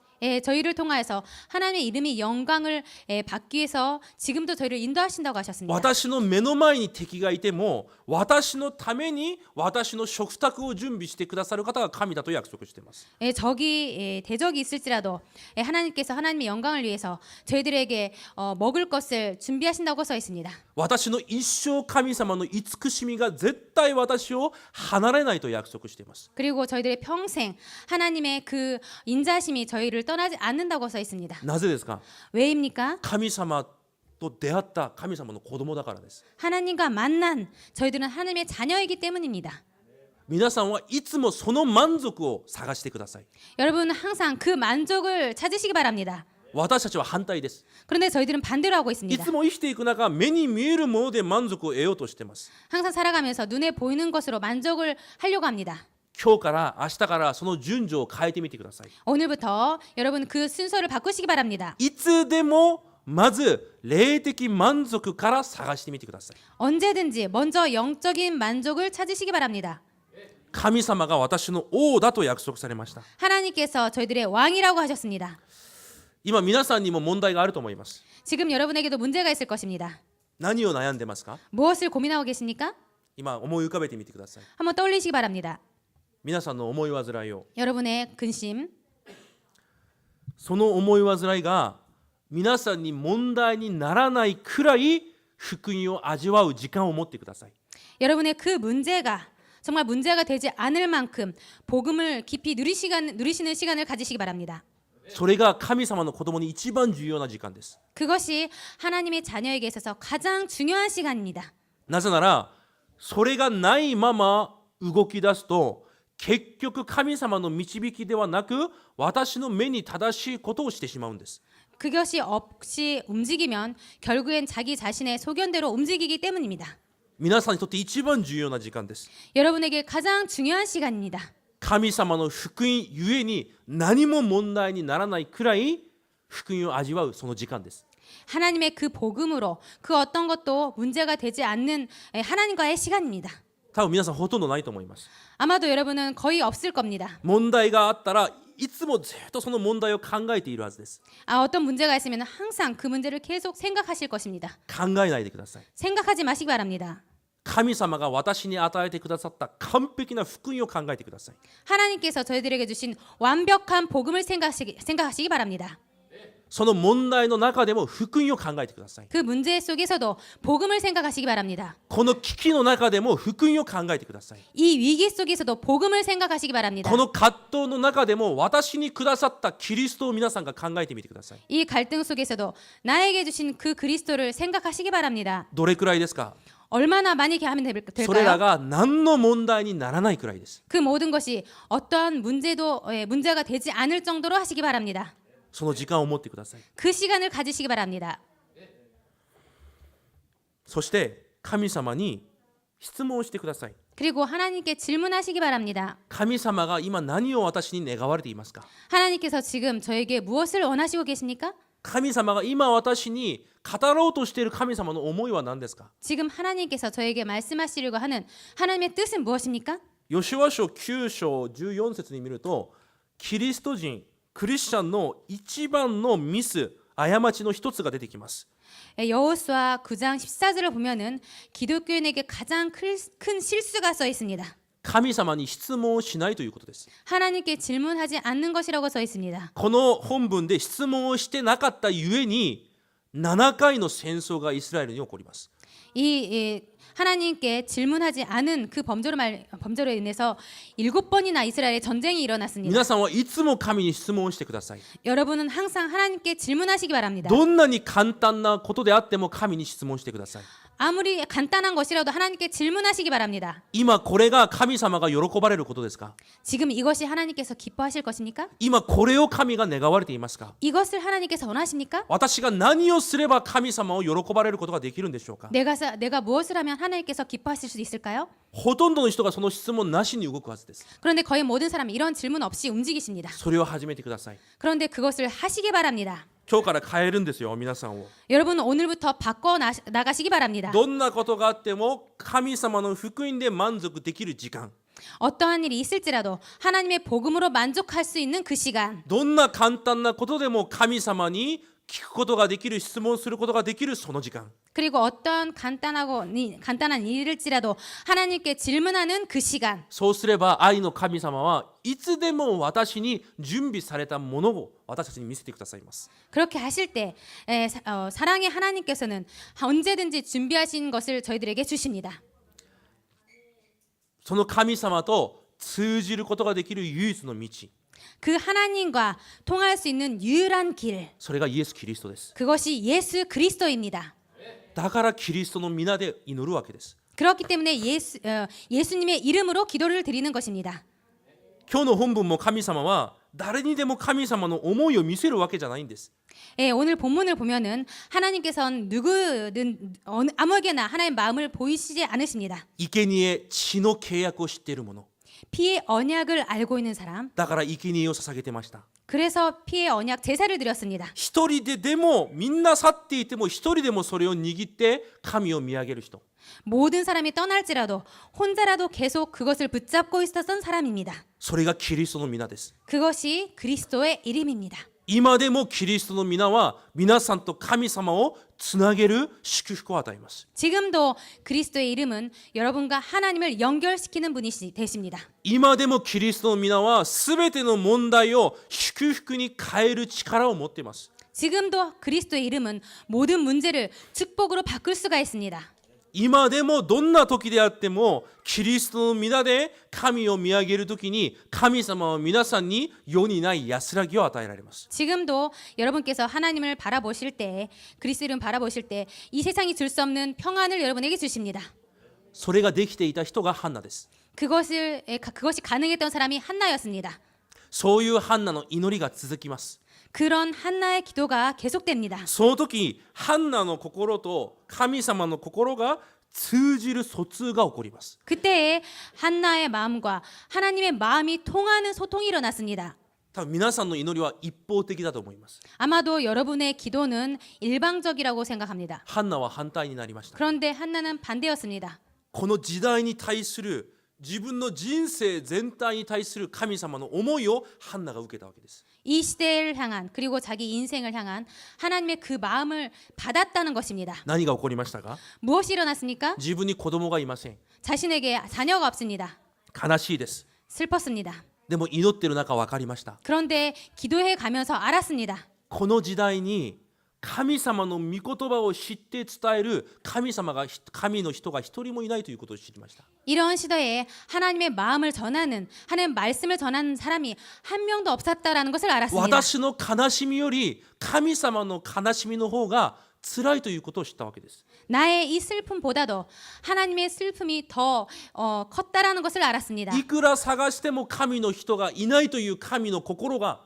Speaker 2: 저희를 통하여서 하나님의 이름이 영광을 받기 위해서 지금도 저희를 인도하신다고 하셨습니다.
Speaker 1: 私の目の前に敵がいても、私のために私の食卓を準備してくださる方が神だと約束しています。
Speaker 2: 대적이 있을지라도 하나님께서 하나님의 영광을 위해서 저희들에게 먹을 것을 준비하신다고 써 있습니다.
Speaker 1: 私の一生神様の慈しみが絶対私を離れないと約束しています。
Speaker 2: 그리고 저희들의 평생 하나님의 그 인자심이 저희를 떠나지 않는다고 써 있습니다.
Speaker 1: なぜですか。
Speaker 2: 왜입니까?
Speaker 1: 神様と出会った神様の子供だからです。
Speaker 2: 하나님과 만난 저희들은 하나님의 자녀이기 때문입니다.
Speaker 1: 皆さんはいつもその満足を探してください。
Speaker 2: 여러분은 항상 그 만족을 찾으시기 바랍니다.
Speaker 1: 私たちは反対です。
Speaker 2: 그런데 저희들은 반대로 하고
Speaker 1: い
Speaker 2: 있습니다.
Speaker 1: つも生きていく中、目に見えるもので満足を得ようとしています。
Speaker 2: 항상 살아가면서 눈에 보이는 것으로 만족을 하려고 합니다.
Speaker 1: 今日から明日からその順序を変えてみてください。
Speaker 2: 오늘부터 여러분 그 순서를 바꾸시기 바랍니다.
Speaker 1: いつでもまず霊的満足から探してみてください。
Speaker 2: 언제든지 먼저 영적인 만족을 찾으시기 바랍니다.
Speaker 1: 神様が私の王だと約束されました。
Speaker 2: 하나님께서 저희들의 왕이라고 하셨습니다.
Speaker 1: 今皆さんにも問題があると思います。
Speaker 2: 지금 여러분에게도 문제가 있을 것입니다.
Speaker 1: 何を悩んでますか。
Speaker 2: 무엇을 고민하고 계십니까?
Speaker 1: 今思い浮かべてみてください。
Speaker 2: 한번 떠올리시기 바랍니다.
Speaker 1: 皆さんの思い煩いを、
Speaker 2: 여러분의 근심,
Speaker 1: その思い煩いが皆さんに問題にならないくらい福音を味わう時間を持ってください。
Speaker 2: 여러분의 그 문제가 정말 문제가 되지 않을 만큼 복음을 깊이 누리시는 시간을 가지시기 바랍니다.
Speaker 1: それが神様の子供に一番重要な時間です。
Speaker 2: 그것이 하나님의 자녀에게 있어서 가장 중요한 시간입니다.
Speaker 1: なぜならそれがないまま動き出すと結局神様の導きではなく私の目に正しいことをしてしまうんです。
Speaker 2: 그것이 없이 움직이면 결국엔 자기 자신의 소견대로 움직이기 때문입니다.
Speaker 1: 皆さんにとって一番重要な時間です。
Speaker 2: 여러분에게 가장 중요한 시간입니다.
Speaker 1: 神様の福音ゆえに何も問題にならないくらい福音を味わうその時間です。
Speaker 2: 하나님의 그 복음으로 그 어떤 것도 문제가 되지 않는 하나님과의 시간입니다.
Speaker 1: 多分皆さんほとんどないと思います。
Speaker 2: 아마도 여러분은 거의 없을 겁니다.
Speaker 1: 問題があったらいつもずっとその問題を考えているはずです。
Speaker 2: 어떤 문제가 있으면 항상 그 문제를 계속 생각하실 것입니다.
Speaker 1: 考えないでください。
Speaker 2: 생각하지 마시기 바랍니다.
Speaker 1: 神様が私に与えてくださった完璧な福音を考えてください。
Speaker 2: 하나님께서 저희들에게 주신 완벽한 복음을 생각하시기 바랍니다.
Speaker 1: その問題の中でも福音を考えてください。
Speaker 2: 그 문제 속에서도 복음을 생각하시기 바랍니다.
Speaker 1: この危機の中でも福音を考えてください。
Speaker 2: 이 위기 속에서도 복음을 생각하시기 바랍니다.
Speaker 1: この葛藤の中でも私にくださったキリストを皆さんが考えてみてください。
Speaker 2: 이 갈등 속에서도 나에게 주신 그 그리스도를 생각하시기 바랍니다.
Speaker 1: どれくらいですか？
Speaker 2: 얼마나 많이 하면
Speaker 1: それら
Speaker 2: 될까요?
Speaker 1: が何の問題にならないくらいです。
Speaker 2: 그 모든 것이 어떠한 문제가 되지 않을 정도로 하시기 바랍니다.
Speaker 1: その時間を持ってください。
Speaker 2: 그 시간을 가지시기 바랍니다.
Speaker 1: そして神様に質問をしてください。
Speaker 2: 그리고 하나님께 질문하시기 바랍니다.
Speaker 1: 神様が今何を私に願われていますか？
Speaker 2: 하나님께서 지금 저에게 무엇을 원하시고 계십니까?
Speaker 1: 神様が今私に語ろうとしている神様の思いは何ですか？
Speaker 2: 지금 하나님께서 저에게 말씀하시려고 하는 하나님의 뜻은 무엇입니까?
Speaker 1: ヨシュア書9章14節に見るとキリスト人クリスチャンの一番のミス過ちの一つが出てきます。
Speaker 2: 여호수아 9장 14절을 보면은 기독교인에게 가장 큰 실수가 써 있습니다.
Speaker 1: 神様に質問をしないということです。
Speaker 2: 하나님께 질문하지 않는 것이라고 써 있습니다.
Speaker 1: この本文で質問をしてなかったゆえに7回の戦争がイスラエルに起こります。
Speaker 2: 하나님께 질문하지 않은 그 범죄로 인해서 7번이나 이스라엘에 전쟁이 일어났습니다.
Speaker 1: 皆さんはいつも神に質問をしてください。
Speaker 2: 여러분은 항상 하나님께 질문하시기 바랍니다.
Speaker 1: どんなに簡単なことであっても神に質問してください。
Speaker 2: 아무리 간단한 것이라도 하나님께 질문하시기 바랍니다.
Speaker 1: 今これが神様が喜ばれることですか？
Speaker 2: 지금 이것이 하나님께서 기뻐하실 것입니까?
Speaker 1: 今これを神が願われていますか？
Speaker 2: 이것을 하나님께서 원하십니까?
Speaker 1: 私が何をすれば神様を喜ばれることができるんでしょうか？
Speaker 2: 내가 무엇을 하면 하나님께서 기뻐하실 수 있을까요?
Speaker 1: ほとんどの人がその質問なしに動くはずです。
Speaker 2: 그런데 거의 모든 사람이 이런 질문 없이 움직이십니다.
Speaker 1: それを始めてください。
Speaker 2: 그런데 그것을 하시기 바랍니다.
Speaker 1: 今日から変えるんですよ、皆さんを。
Speaker 2: 여러분은 오늘부터 바꿔 나가시기 바랍니다.
Speaker 1: どんなことがあっても神様の福音で満足できる時間。
Speaker 2: 어떠한 일이 있을지라도 하나님의 복음으로 만족할 수 있는 그 시간.
Speaker 1: どんな簡単なことでも神様に聞くことができる、質問することができるその時間。
Speaker 2: 그리고 어떤 간단한 일일지라도 하나님께 질문하는 그 시간.
Speaker 1: そうすれば愛の神様はいつでも私に準備されたものを私たちに見せてくださいます。
Speaker 2: 그렇게 하실 때 사랑의 하나님께서는 언제든지 준비하신 것을 저희들에게 주십니다.
Speaker 1: その神様と通じることができる唯一の道、
Speaker 2: 그 하나님과 통할 수 있는 유일한 길.
Speaker 1: それがイエス・キリストです。
Speaker 2: 그것이 예수 그리스도입니다.
Speaker 1: だからキリストの皆で祈るわけです。
Speaker 2: 그렇기 때문에 예수님의 이름으로 기도를 드리는 것입니다.
Speaker 1: 今日の本文も神様は誰にでも神様の思いを見せるわけじゃないんです。
Speaker 2: 오늘 본문을 보면은 하나님께서는 누구든 아무에게나 하나님의 마음을 보이시지 않으십니다.
Speaker 1: 生贄血の契約を知っている者
Speaker 2: 피의 언약을 알고 있는 사람.
Speaker 1: だから生贄を捧げてました。
Speaker 2: 그래서 피의 언약 제사를 드렸습니다.
Speaker 1: 一人でもみんな去っていても一人でもそれを握って神を見上げる人、
Speaker 2: 모든 사람이 떠날지라도 혼자라도 계속 그것을 붙잡고 있었던 사람입니다.
Speaker 1: それがキリストの皆です。
Speaker 2: 그것이 그리스도의 이름입니다.
Speaker 1: 今でもキリストの皆は皆さんと神様をつなげる祝福を与えます。
Speaker 2: 지금도 그리스도의 이름은 여러분과 하나님을 연결시키는 분이 되십니다.
Speaker 1: 今でもキリストの皆はすべての問題を祝福に変える力を持っています。
Speaker 2: 지금도 그리스도의 이름은 모든 문제를 축복으로 바꿀 수가 있습니다.
Speaker 1: 今でもどんな時であってもキリストの皆で神を見上げる時に神様は皆さんに世にない安らぎを与えられます。
Speaker 2: 지금도 여러분께서 하나님을 바라보실 때, 그리스도를 바라보실 때 이 세상이 줄 수 없는 평안을 여러분에게 주십니다.
Speaker 1: それができていた人がハンナです。
Speaker 2: 그것이 가능했던 사람이 한나였습니다.
Speaker 1: そういうハンナの祈りが続きます。
Speaker 2: 그런 한나의 기도가 계속됩니다.
Speaker 1: その時ハンナの心と神様の心が通じる疎通が起こります。
Speaker 2: 그때에 한나의 마음과 하나님의 마음이 통하는 소통이 일어났습니다.
Speaker 1: 多分皆さんの祈りは一方的だと思います。
Speaker 2: 아마도 여러분의 기도는 일방적이라고 생각합니다.
Speaker 1: ハンナは反対になりました。
Speaker 2: 그런데 한나는 반대였습니다.
Speaker 1: この時代に対する自分の人生全体に対する神様の思いをハンナが受けたわけです。
Speaker 2: 이 시대를 향한 그리고 자기 인생을 향한 하나님의 그 마음을 받았다는 것입니다.
Speaker 1: 何が起こりましたか？
Speaker 2: 무엇이 일어났습니까?
Speaker 1: 自分に子供がいません。
Speaker 2: 자신에게 자녀가 없습니다.
Speaker 1: 悲しいです。
Speaker 2: 슬펐습니다.
Speaker 1: でも祈ってる中分かりました。
Speaker 2: 그런데 기도해 가면서 알았습니다.
Speaker 1: この時代に神様の御言葉を知って伝える神の人が一人もいないということを知りました。
Speaker 2: 이런 시대에 하나님의 마음을 전하는 하나님의 말씀을 전하는 사람이 한 명도 없었다라는 것을 알았습니다.
Speaker 1: 私の悲しみより神様の悲しみの方が辛いということを知ったわけです。
Speaker 2: 나의 이 슬픔보다도 하나님의 슬픔이 더 컸다라는 것을 알았습니다.
Speaker 1: いくら探しても神の人がいないという神の心が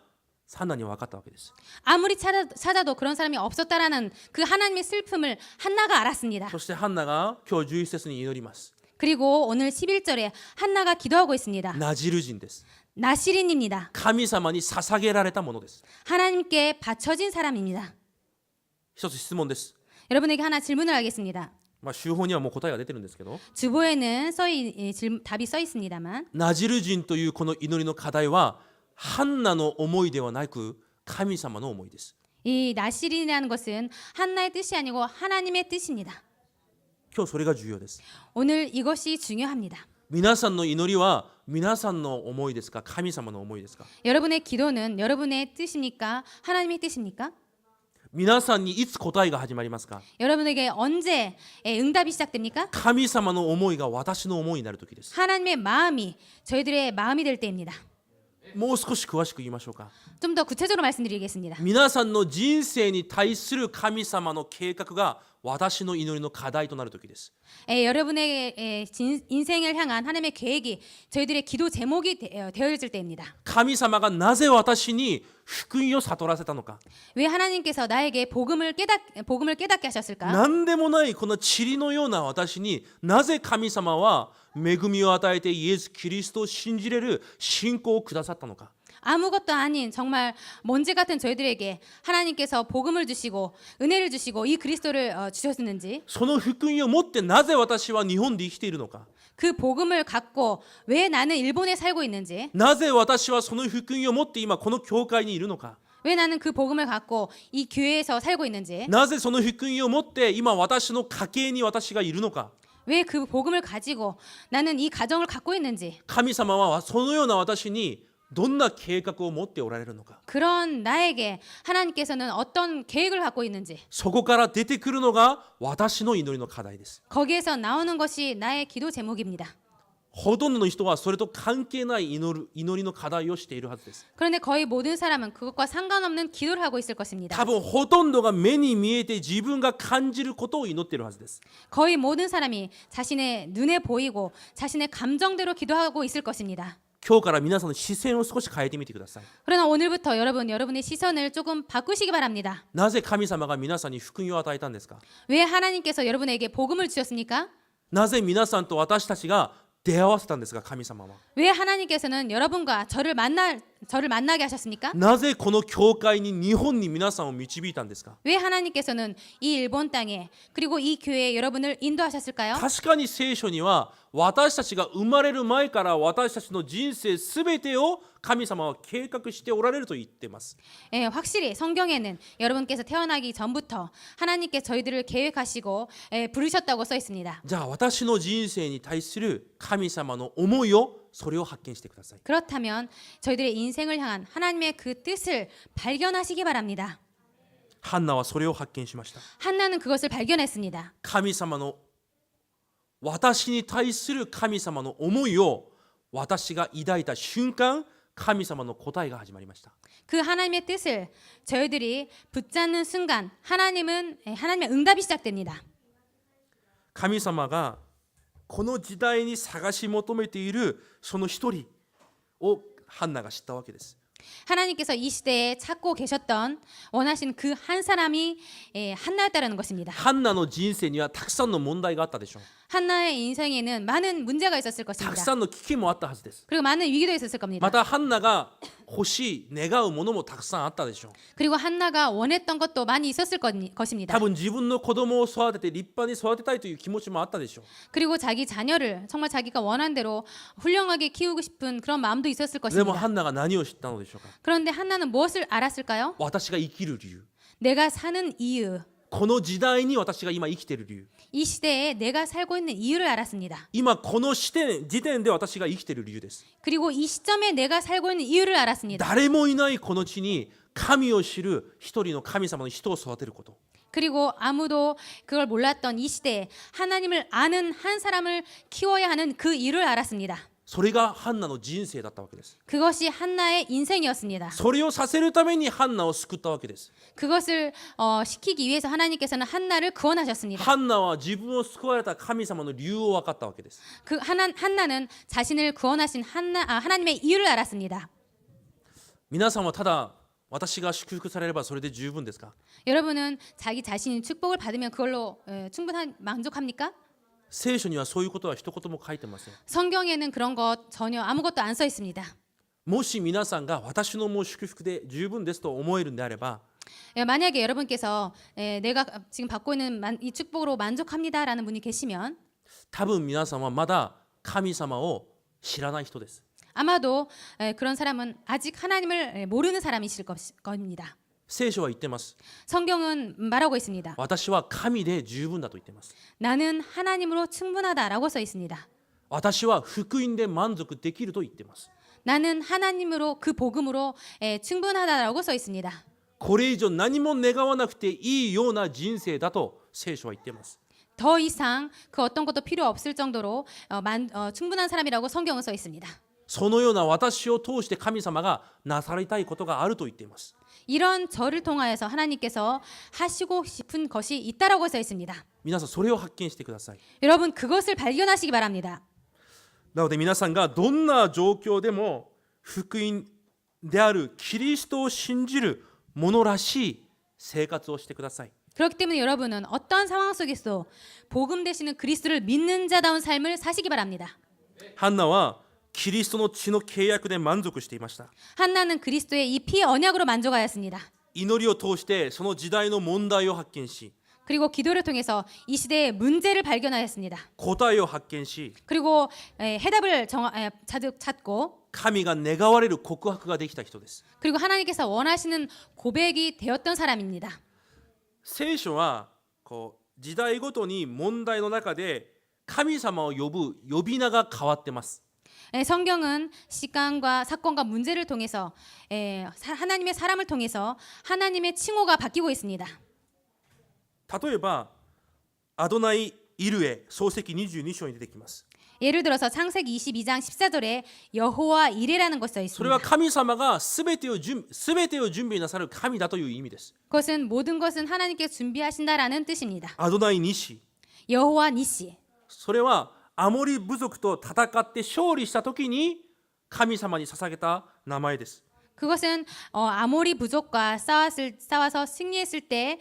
Speaker 1: ハンナに分かったわけです。
Speaker 2: 아무리 찾아도 그런 사람이 없었다라는 그 하나님의 슬픔을 한나가 알았습니다.
Speaker 1: そしてハンナが今日11節に祈ります。
Speaker 2: 그리고 오늘 11절에 한나가 기도하고 있습니다.
Speaker 1: ナジル人です。
Speaker 2: 나시린입니다.
Speaker 1: 神様に捧げられたものです。
Speaker 2: 하나님께 바쳐진 사람입니다.
Speaker 1: 一つ質問です。
Speaker 2: 여러분에게 하나 질문을 하겠습니다.
Speaker 1: 週報にはもう答えが出てるんですけど、
Speaker 2: 주보에는 답이 써 있습니다만
Speaker 1: ナジル人というこの祈りの課題はハンナの思いではなく神様の思いです。
Speaker 2: 이 나시린이라는 것은 한나의 뜻이 아니고 하나님의 뜻입니다.
Speaker 1: 今日それが重要です。
Speaker 2: 오늘 이것이 중요합니다.
Speaker 1: 皆さんの祈りは皆さんの思いですか、神様の思いですか？
Speaker 2: 여러분의 기도는 여러분의 뜻입니까? 하나님의 뜻입니까?
Speaker 1: 皆さんにいつ答えが始まりますか？
Speaker 2: 여러분에게 언제 응답이 시작됩니까?
Speaker 1: 神様の思いが私の思いになる時です。
Speaker 2: 하나님의 마음이 저희들의 마음이 될 때입니다.
Speaker 1: もう少し詳しく言いましょうか。
Speaker 2: 좀 더 구체적으로 말씀드리겠습니다.
Speaker 1: 皆さんの人生に対する神様の計画が私の祈りの課題となる時です。
Speaker 2: 여러분의 인생을 향한 하나님의 계획이 저희들의 기도 제목이 되어질 때입니다.
Speaker 1: 神様がなぜ私に福音を悟らせたのか。
Speaker 2: 왜 하나님께서 나에게 복음을 깨닫게 하셨을까?
Speaker 1: 何でもないこの塵のような私になぜ神様は恵みを与えてイエス・キリストを信じれる信仰をくださったのか。
Speaker 2: 아무것도 아닌 정말 먼지 같은 저희들에게 하나님께서 복음을 주시고 은혜를 주시고 이 그리스도를 주셨는지,
Speaker 1: その福音を持ってなぜ私は日本で生きているのか。
Speaker 2: 그 복음을 갖고 왜 나는 일본에 살고 있는지,
Speaker 1: なぜ私はその福音を持って今この教会にいるのか。
Speaker 2: 왜 나는 그 복음을 갖고 이 교회에서 살고 있는지,
Speaker 1: なぜその福音を持って今私の家系に私がいるのか。
Speaker 2: 왜 그 복음을 가지고 나는 이 가정을 갖고 있는지,
Speaker 1: 神様はそのような私にどんな計画を持っておられるのか。
Speaker 2: 그런 나에게 하나님께서는 어떤 계획을 갖고 있는지,
Speaker 1: そこから出てくるのが私の祈りの課題です。
Speaker 2: 거기에서 나오는 것이 나의 기도 제목입니다.
Speaker 1: ほとんどの人はそれと関係ない祈りの課題をしているはずです。
Speaker 2: 그런데 거의 모든 사람은 그것과 상관없는 기도를 하고 있을 것입니다.
Speaker 1: 多分ほとんどが目に見えて自分が感じることを祈っているはずです。
Speaker 2: 거의 모든 사람이 자신의 눈에 보이고 자신의 감정대로 기도하고 있을 것입니다.
Speaker 1: 今日から皆さんの視線を少し変えてみてください。
Speaker 2: 그러나 오늘부터 여러분의 시선을 조금 바꾸시기 바랍니다.
Speaker 1: なぜ神様が皆さんに福音を与えたんですか？
Speaker 2: 왜 하나님께서 여러분에게 복음을 주셨습니까?
Speaker 1: なぜ皆さんと私たちが出会わせたんですか？神様は。
Speaker 2: 왜 하나님께서는 여러분과 저를 만나게 하셨습니까?
Speaker 1: なぜこの教会に日本に皆さんを導いたんですか？
Speaker 2: 왜 하나님께서는 이 일본 땅에 그리고 이 교회에 여러분을 인도하셨을까요?
Speaker 1: 確かに聖書には私たちが生まれる前から私たちの人生すべてを神様は計画しておられると言っています。
Speaker 2: 확실히 성경에는 여러분께서 태어나기 전부터 하나님께 저희들을 계획하시고 부르셨다고 써 있습니다.
Speaker 1: じゃあ私の人生に対する神様の思いをそれを発見してください。
Speaker 2: 그렇다면 저희들의 인생을 향한 하나님의 그 뜻을 발견하시기 바랍니다.
Speaker 1: ハンナはそれを発見しました。
Speaker 2: 한나는 그것을 발견했습니다.
Speaker 1: 神様の私に対する神様の思いを私が抱いた瞬間、神様の答えが始まりました。
Speaker 2: 그 하나님의 뜻을 저희들이 붙잡는 순간 하나님의 응답이 시작됩니다.
Speaker 1: 神様がこの時代に探し求めているその一人をハンナが知ったわけです。
Speaker 2: 하나님께서 이 시대에 찾고 계셨던 원하신 그 한 사람이 한나였다라는 것입니다.
Speaker 1: ハンナの人生にはたくさんの問題があったでしょう。
Speaker 2: 한나의 인생에는 많은 문제가 있었을
Speaker 1: たく
Speaker 2: 것입니다.
Speaker 1: さんの危機もあったはずです。
Speaker 2: 그리고 많은 위기도 있었을 겁니다.
Speaker 1: またハンナが欲しい願うものもたくさんあったでしょう。
Speaker 2: 그리고 한나가 원했던 것도 많이 있었을
Speaker 1: 多
Speaker 2: 것입니다.
Speaker 1: 分自分の子供を育てて立派に育てたいという気持ちもあったでしょう。
Speaker 2: 그리고 자기 자녀를 정말 자기가 원한 대로 훌륭하게 키우고 싶은 그런 마음도 있었을
Speaker 1: でも
Speaker 2: 것입니다.
Speaker 1: ハンナが何を知ったのでしょうか。
Speaker 2: 그런데 한나는 무엇을 알았을까요?
Speaker 1: 私が生きる理由、
Speaker 2: 내가 사는 이유,
Speaker 1: この時代に私が今生きている理由、
Speaker 2: 이 시대에 내가 살고 있는 이유를 알았습니다.
Speaker 1: 今この時点で私が生きている理由です。
Speaker 2: 그리고 이 시점에 내가 살고 있는 이유를 알았습니다.
Speaker 1: 誰もいないこの地に神を知る一人の神様の人を育てること、
Speaker 2: 그리고 아무도 그걸 몰랐던 이 시대에 하나님을 아는 한 사람을 키워야 하는 그 이유를 알았습니다.
Speaker 1: それがハンナの人生だったわけです。
Speaker 2: 그것이 한나의 인생이었습니다.
Speaker 1: それをさせるためにハンナを救ったわけです。
Speaker 2: 그것을 시키기 위해서 하나님께서는 한나를 구원하셨습니다.
Speaker 1: ハンナは自分を救われた神様の理由を分かったわけです。
Speaker 2: 그 한나는 자신을 구원하신 하나님의 이유를 알았습니다.
Speaker 1: 皆さんはただ私が祝福されればそれで十分ですか？
Speaker 2: 여러분은 자기 자신이 축복을 받으면 그걸로 만족합니까?
Speaker 1: 聖書にはそういうことは一言も書いてません。
Speaker 2: 성경에는 그런 것 전혀 아무것도 안 써 있습니다.
Speaker 1: もし皆さんが私のもう祝福で十分ですと思えるんであれば、
Speaker 2: 만약에 여러분께서 내가 지금 받고 있는 이 축복으로 만족합니다라는 분이 계시면
Speaker 1: 多分皆さんはまだ神様を知らない人です。
Speaker 2: 아마도 그런 사람은 아직 하나님을 모르는 사람이실 겁니다.
Speaker 1: 聖書は言ってます。
Speaker 2: 성경은 말하고 있습니다.
Speaker 1: 私は神で十分だと言っています。
Speaker 2: 나는 하나님으로 충분하다라고 써 있습니다.
Speaker 1: 私は福音で満足できると言っています。
Speaker 2: 나는 하나님으로 그 복음으로 충분하다라고 써 있습니다.
Speaker 1: これ以上何も願わなくていいような人生だと聖書は言っています。
Speaker 2: 더 이상 그 어떤 것도 필요 없을 정도로 충분한 사람이라고 성경은 써 있습니다.
Speaker 1: そのような私を通して神様がなさりたいことがあると言っています。
Speaker 2: 이런 저를 통하여서 하나님께서 하시고 싶은 것이 있다라고 써 있습니다.
Speaker 1: 皆さんそれを発見してください。
Speaker 2: 여러분 그것을 발견하시기 바랍니다.
Speaker 1: なので皆さんがどんな状況でも福音であるキリストを信じるものらしい生活をしてください。
Speaker 2: 그렇기 때문에 여러분은 어떤 상황 속에서도 복음 되시는 그리스도를 믿는 자다운 삶을 사시기 바랍니다.
Speaker 1: ハンナはキリストの血の契約で満足していました。
Speaker 2: 한나는 그리스도의 이 피 언약으로 만족하였습니다.
Speaker 1: 祈りを通してその時代の問題を発見し、
Speaker 2: 그리고 기도를 통해서 이 시대의 문제를 발견하였습니다.
Speaker 1: 答えを発見し、
Speaker 2: 그리고 해답을 찾고
Speaker 1: 神が願われる告白ができた人です。
Speaker 2: 그리고 하나님께서 원하시는 고백이 되었던 사람입니다.
Speaker 1: 聖書はこう時代ごとに問題の中で神様を呼ぶ呼び名が変わってます。
Speaker 2: 성경은 시간과 사건과 문제를 통해서 하나님의 사람을 통해서 하나님의 칭호가 바뀌고 있습니다.
Speaker 1: 例えばアドナイ・イルエ創世記22章に出てきます。
Speaker 2: 예를 들어서 창세기 22장 14절에 여호와 이레라는 것이 써
Speaker 1: それは
Speaker 2: 있습니다.
Speaker 1: 神様が全てを準備なさる神だという意味です。
Speaker 2: 그것은 모든 것은 하나님께 준비하신다라는 뜻입니다.
Speaker 1: アドナイ・ニシ、
Speaker 2: 여호와 니시.
Speaker 1: それはアモリ部族と戦って勝利した時に神様に捧げた名前です。
Speaker 2: 그것은 아모리 부족과 싸워서 승리했을 때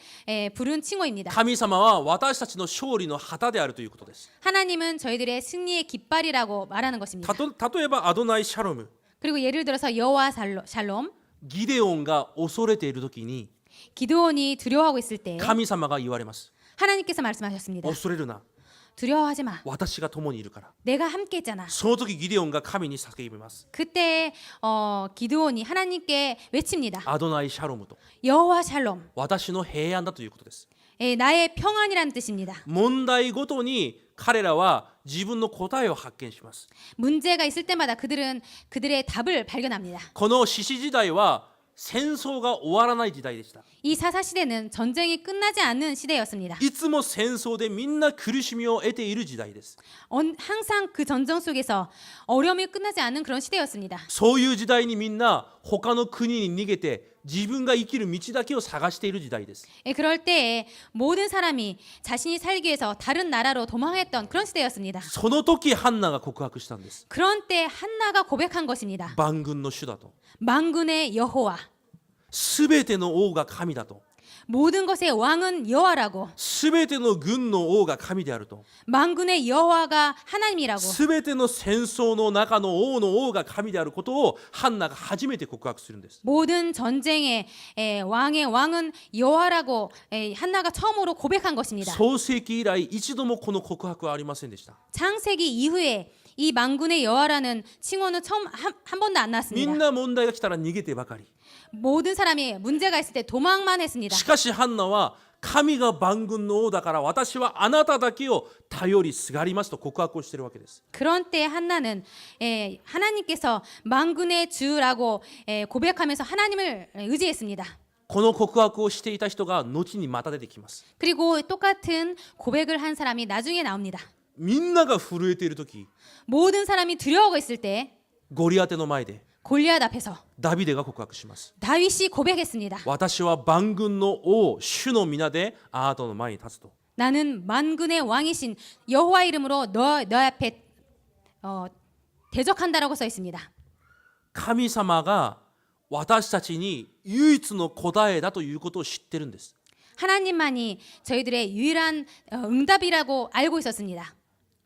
Speaker 2: 부른 칭호입니다.
Speaker 1: 神様は私たちの勝利の旗であるということです。
Speaker 2: 하나님은 저희들의 승리의 깃발이라고 말하는 것입니다.
Speaker 1: 例えばアドナイ・シャロム、
Speaker 2: 그리고 예를 들어서 여호와 샬롬,
Speaker 1: ギデオンが恐れている時に
Speaker 2: 기드온이 두려워하고 있을 때
Speaker 1: 神様が言われます。
Speaker 2: 하나님께서 말씀하셨습니다.
Speaker 1: 恐れるな、
Speaker 2: 두려워하지 마.
Speaker 1: 私が共にいるから。
Speaker 2: 내가 함께 있잖아.
Speaker 1: その時ギデオンが神に叫びます。
Speaker 2: 그때 기드온이 하나님께 외칩니다.
Speaker 1: アドナイ・シャロムと、
Speaker 2: 여호와 샬롬.
Speaker 1: 私の平安だということです。
Speaker 2: 나의 평안이라는 뜻입니다.
Speaker 1: 問題ごとに彼らは自分の答えを発見します。
Speaker 2: 문제가 있을 때마다 그들은 그들의 답을 발견합니다.
Speaker 1: この士師時代は戦争が終わらない時代でした。
Speaker 2: 이 사사 시대는 전쟁이 끝나지 않는 시대였습니다.
Speaker 1: いつも戦争でみんな苦しみを得ている時代です。
Speaker 2: 항상 그 전쟁 속에서 어려움이 끝나지 않는 그런 시대였습니다.
Speaker 1: そういう時代にみんな他の国に逃げて自分が生きる道だけを探している時代です。
Speaker 2: 그럴 때에 모든 사람이 자신이 살기 위해서 다른 나라로 도망했던 그런 시대였습니다.
Speaker 1: その時ハンナが告白したんです。
Speaker 2: 그런 때 한나가 고백한 것입니다.
Speaker 1: 万軍の主だと。
Speaker 2: 만군의 여호와,
Speaker 1: すべての王が神だと。
Speaker 2: 모든 것의 왕은 여호와라고,
Speaker 1: すべての軍の王が神であると。
Speaker 2: 만군의 여호와가 하나님이라고,
Speaker 1: すべての戦争の中の王の王が神であることをハンナが初めて告白するんです。
Speaker 2: 모든 전쟁의 왕의 왕은 여호와라고 한나가 처음으로 고백한 것입니다.
Speaker 1: 創世記以来一度もこの告白はありませんでした。
Speaker 2: 창세기 이후에 이 만군의 여호와라는 칭호는 처음 한 번도 안
Speaker 1: み
Speaker 2: 나왔습니다.
Speaker 1: んな問題が来たら逃げてばかり。
Speaker 2: 모든 사람이 문제가 있을 때 도망만 했습니다.
Speaker 1: しかしハンナは神が万軍の王だから私はあなただけを頼りすがりますと告白をしているわけです。
Speaker 2: 그런 때 한나는 하나님께서 만군의 주라고 고백하면서 하나님을 의지했습니다.
Speaker 1: この告白をしていた人が後にまた出てきます。
Speaker 2: 그리고 똑같은 고백을 한 사람이 나중에 나옵니다.
Speaker 1: みんなが震えている時、
Speaker 2: 모든 사람이 두려워하고 있을 때
Speaker 1: ゴリアテの前で
Speaker 2: 골리앗 앞에서
Speaker 1: ダビデが告白します。
Speaker 2: 다윗이 고백했습니다.
Speaker 1: 私は万軍の王、主の皆であなたの前に立つと。
Speaker 2: 나는 만군의 왕이신 여호와 이름으로 너 앞에 대적한다라고 써 있습니다.
Speaker 1: 神様が私たちに唯一の答えだということを知ってるんです。
Speaker 2: 하나님만이 저희들의 유일한 응답이라고 알고 있었습니다.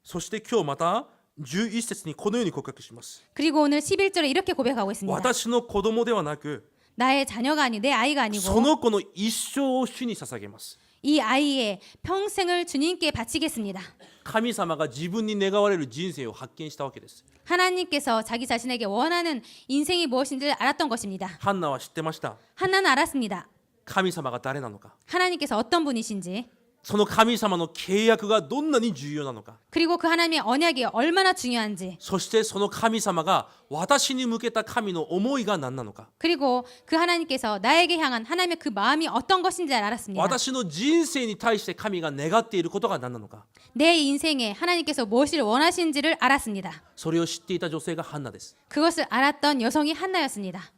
Speaker 1: そして今日また11節にこのように告白します。
Speaker 2: 그리고 오늘 11절에 이렇게 고백하고 있습니다.
Speaker 1: 私の子供ではなく
Speaker 2: 나의 자녀가 아니 내 아이가
Speaker 1: そ
Speaker 2: 아니고
Speaker 1: の子の一生を主に捧げます。
Speaker 2: 이 아이의 평생을 주님께 바치겠습니다.
Speaker 1: 神様が自分に願われる人生を発見したわけです。
Speaker 2: 하나님께서 자기 자신에게 원하는 인생이 무엇인지를 알았던 것입니다.
Speaker 1: ハンナは知ってました。
Speaker 2: 한나는 알았습니다.
Speaker 1: 神様が誰なのか、
Speaker 2: 하나님께서 어떤 분이신지,
Speaker 1: その神様の契約がどんなに重要なのか、
Speaker 2: 그리고 그 하나님의 언약이 얼마나 중요한지,
Speaker 1: そしてその神様が私に向けた神の思いが何なのか、
Speaker 2: 그리고 그 하나님께서 나에게 향한 하나님의 그 마음이 어떤 것인지 알았습니다.
Speaker 1: 私の人生に対して神が願っていることが何なのか、
Speaker 2: 내 인생에 하나님께서 무엇을 원하시는지를 알았습니다.
Speaker 1: それを知っていた女性がハンナです。
Speaker 2: 그것을 알았던 여성이 한나였습니다.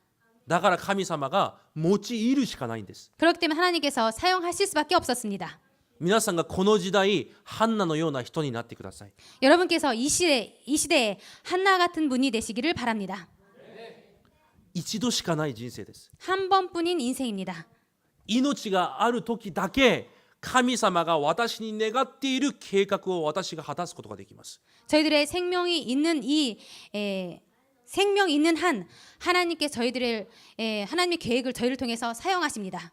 Speaker 1: だから神様が用いるしかないんです。
Speaker 2: 그렇기 때문에 하나님께서 사용하실 수밖에 없었습니다.
Speaker 1: 皆さんがこの時代ハンナのような人になってください。
Speaker 2: 여러분께서 이 시대에 한나 같은 분이 되시기를 바랍니다.
Speaker 1: 一度しかない人生です。
Speaker 2: 한 번뿐인 인생입니다.
Speaker 1: 命がある時だけ神様が私に願っている計画を私が果たすことができます。
Speaker 2: 저희들의 생명이 있는 생명 있는 한 하나님께 저희들을 하나님의 계획을 저희를 통해서 사용하십니다.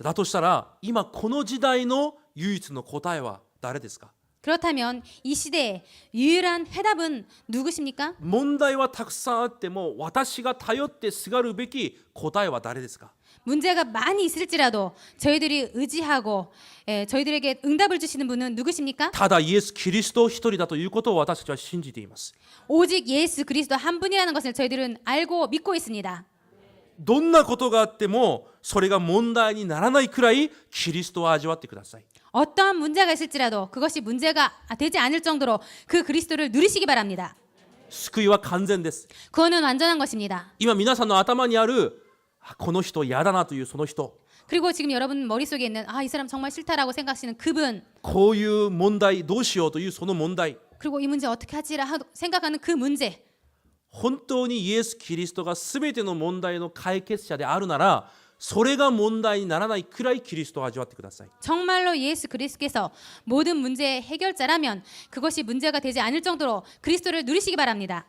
Speaker 1: だとしたら今この時代の唯一の答えは誰ですか？
Speaker 2: 그렇다면 이 시대의 유일한 해답은 누구십니까?
Speaker 1: 問題はたくさんあっても私が頼ってすがるべき答えは誰ですか？
Speaker 2: 문제가 많이 있을지라도 저희들이 의지하고 저희들에게 응답을 주시는 분은 누구십니까?
Speaker 1: ただイエス・キリスト一人だということを私たちは信じています。
Speaker 2: 오직 예수 그리스도 한 분이라는 것을 저희들은 알고 믿고 있습니다.
Speaker 1: どんなことがあってもそれが問題にならないくらいキリストを味わってください。
Speaker 2: 어떠한 문제가 있을지라도 그것이 문제가 되지 않을 정도로 그 그리스도를 누리시기 바랍니다.
Speaker 1: 救いは完全です。
Speaker 2: 그거는 완전한 것입니다.
Speaker 1: 今皆さんの頭にあるこの人嫌だなというその人、
Speaker 2: 그리고 지금 여러분 머릿속에 있는 이 사람 정말 싫다라고 생각하시는 그분,
Speaker 1: こういう問題どうしようというその問題、
Speaker 2: 그리고 이 문제 어떻게 하지라 생각하는 그 문제,
Speaker 1: 本当にイエス・キリストが全ての問題の解決者であるならそれが問題にならないくらいキリストを味わってください。
Speaker 2: 정말로 예수 그리스도께서 모든 문제의 해결자라면 그것이 문제가 되지 않을 정도로 그리스도를 누리시기 바랍니다.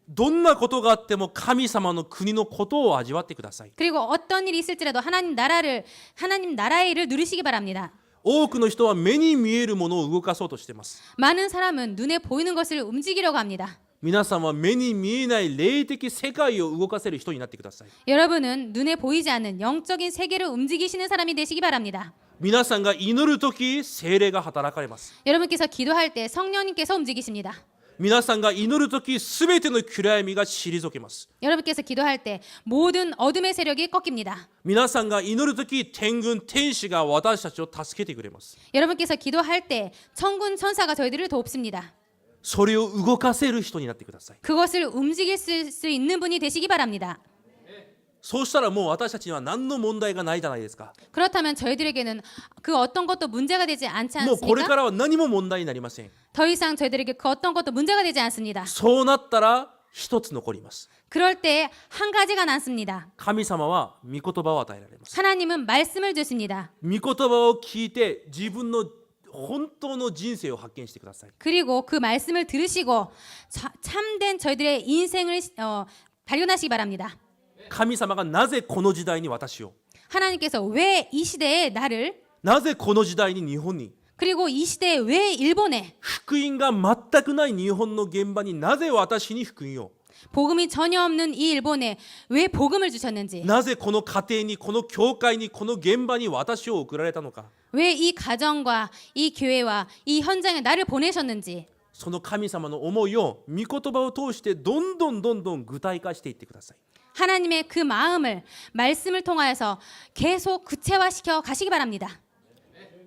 Speaker 1: どんなことがあっても神様の国のことを味わってください。
Speaker 2: 그리고 어떤 일이 있을지라도 하나님 나라의 일을 누리시기 바랍니다.
Speaker 1: 多くの人は目に見えるものを動かそうとしています。
Speaker 2: 많은 사람은 눈에 보이는 것을 움직이려고 합니다.
Speaker 1: 皆さんは目に見えない霊的世界を動かせる人になってください。
Speaker 2: 여러분은 눈에 보이지 않는 영적인 세계를 움직이시는 사람이 되시기 바랍니다.
Speaker 1: 皆さんが祈るとき聖霊が働かれます。
Speaker 2: 여러분께서 기도할 때 성령님께서 움직이십니다.
Speaker 1: 皆さんが祈るとき、すべての暗闇が退けます。
Speaker 2: 여러분께서 기도할 때 모든 어둠의 세력이 꺾입니다.
Speaker 1: 皆さんが祈るとき、天軍天使が私たちを助けてくれます。
Speaker 2: 여러분께서 기도할 때 천군 천사가 저희들을 돕습니다.
Speaker 1: それを動かせる人になってください。
Speaker 2: 그것을 움직일 수 있는 분이 되시기 바랍니다.
Speaker 1: そうしたらもう私たちには何の問題がないじゃないですか。
Speaker 2: 그렇다면 저희들에게는 그 어떤 것도 문제가 되지 않지
Speaker 1: もうこれか
Speaker 2: 않습니까?
Speaker 1: らは何も問題になりません。
Speaker 2: 더 이상 저희들에게 그 어떤 것도 문제가 되지 않습니다.
Speaker 1: そうなったら一つ残ります。
Speaker 2: 그럴 때 한 가지가 남습니다.
Speaker 1: 神様は御言葉を与えられます。
Speaker 2: 하나님은 말씀을 주십니다.
Speaker 1: 御言葉を聞いて自分の本当の人生を発見してください。
Speaker 2: 그리고 그 말씀을 들으시고 참된 저희들의 인생을 발견하시기 바랍니다.
Speaker 1: 神様がなぜこの時代に私を、
Speaker 2: 하나님께서 왜 이 시대에 나를
Speaker 1: なぜこの時代に日本に、
Speaker 2: 그리고 이 시대에 왜 일본에
Speaker 1: 福音が全くない日本の現場になぜ私に福音を、
Speaker 2: 복음이 전혀 없는 이 일본에 왜 복음을 주셨는지
Speaker 1: なぜこの家庭に、この教会に、この現場に私を送られたのか、
Speaker 2: 왜 이 가정과 이 교회와 이 현장에 나를 보내셨는지
Speaker 1: その神様の思いを御言葉を通してどんどん具体化していってください。
Speaker 2: 하나님의 그 마음을 말씀을 통하여서 계속 구체화시켜 가시기 바랍니다.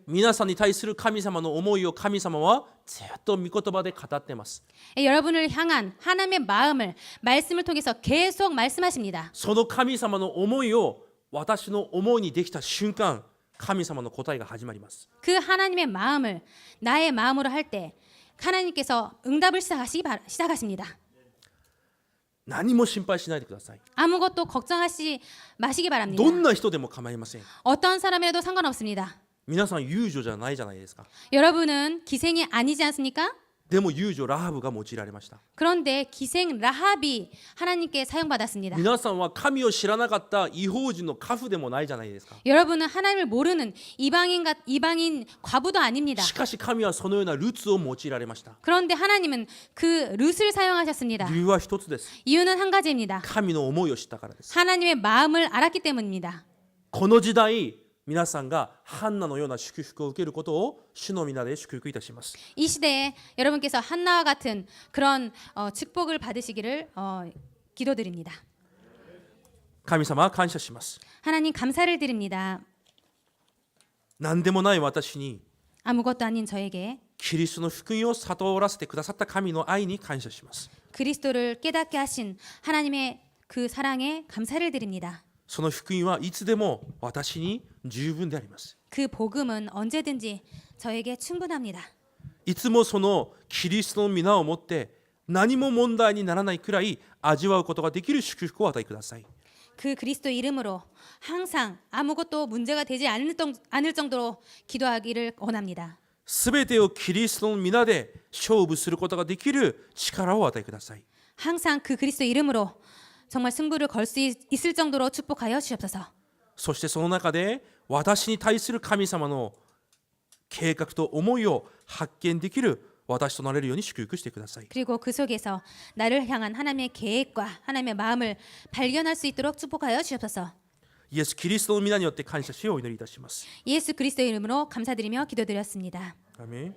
Speaker 1: 皆さんに対する神様の思いを神様はずっと御言葉で語っています。
Speaker 2: 여러분을 향한 하나님의 마음을 말씀을 통해서 계속 말씀하십니다.
Speaker 1: その神様の思いを私の思いにできた瞬間、神様の答えが始まります。
Speaker 2: 그 하나님의 마음을 나의 마음으로 할 때 하나님께서 응답을 시작하십니다.
Speaker 1: 何も心配しないでください。
Speaker 2: 아무것도 걱정하지 마시기 바랍니다.
Speaker 1: どんな人でも構いません。
Speaker 2: 어떤 사람이라도 상관없습니다.
Speaker 1: 皆さん遊女じゃないじゃないですか。
Speaker 2: 여러분은 기생이 아니지 않습니까?
Speaker 1: でも遊女ラハブが用いられました。
Speaker 2: 그런데 기생 라합이 하나님께 사용받았습니다.
Speaker 1: 皆さんは神を知らなかった異邦人のカフでもないじゃないですか。
Speaker 2: 여러분은 하나님을 모르는 이방인 과부도 아닙니다.
Speaker 1: しかし神はそのようなルツを用いられました。
Speaker 2: 그런데 하나님은 그 룻을 사용하셨습니다.
Speaker 1: 理由は一つです。
Speaker 2: 이유는 한 가지입니다.
Speaker 1: 神の思いを知ったからです。
Speaker 2: 하나님의 마음을 알았기 때문입니다.
Speaker 1: この時代、皆さんがハンナのような祝福を受けることを主の皆で祝福いたします。
Speaker 2: 이 시대에 여러분께서 한나와 같은 그런 축복을 받으시기를 기도드립니다.
Speaker 1: 神様は感謝します。
Speaker 2: 하나님 감사를 드립니다.
Speaker 1: 何でもない私に
Speaker 2: 아무것도 아닌 저에게
Speaker 1: キリストの福音を悟らせてくださった神の愛に感謝します。
Speaker 2: 그리스도를 깨닫게 하신 하나님의 그 사랑에 감사를 드립니다.
Speaker 1: その福音はいつでも私に十分であります。
Speaker 2: 그 복음은 언제든지 저에게 충분합니다.
Speaker 1: いつもそのキリストの皆をもって何も問題にならないくらい味わうことができる祝福を与えください。
Speaker 2: 그 그리스도 이름으로 항상 아무것도 문제가 되지 않을 정도로 기도하기를 원합니다.
Speaker 1: すべてをキリストの皆で勝負することができる力を与えください。
Speaker 2: 항상 그 그리스도 이름으로 정말 승부를 걸 수 있을 정도로 축복하여 주옵소서.
Speaker 1: そしてその中で私に対する神様の計画と思いを発見できる私となれるように祝福してください。
Speaker 2: 그리고 그 속에서 나를 향한 하나님의 계획과 하나님의 마음을 발견할 수 있도록 축복하여 주옵소서.
Speaker 1: イエス・キリストの皆によって感謝しお祈りいたします。
Speaker 2: 예수 그리스도 이름으로 감사드리며 기도드렸습니다.
Speaker 1: アメン。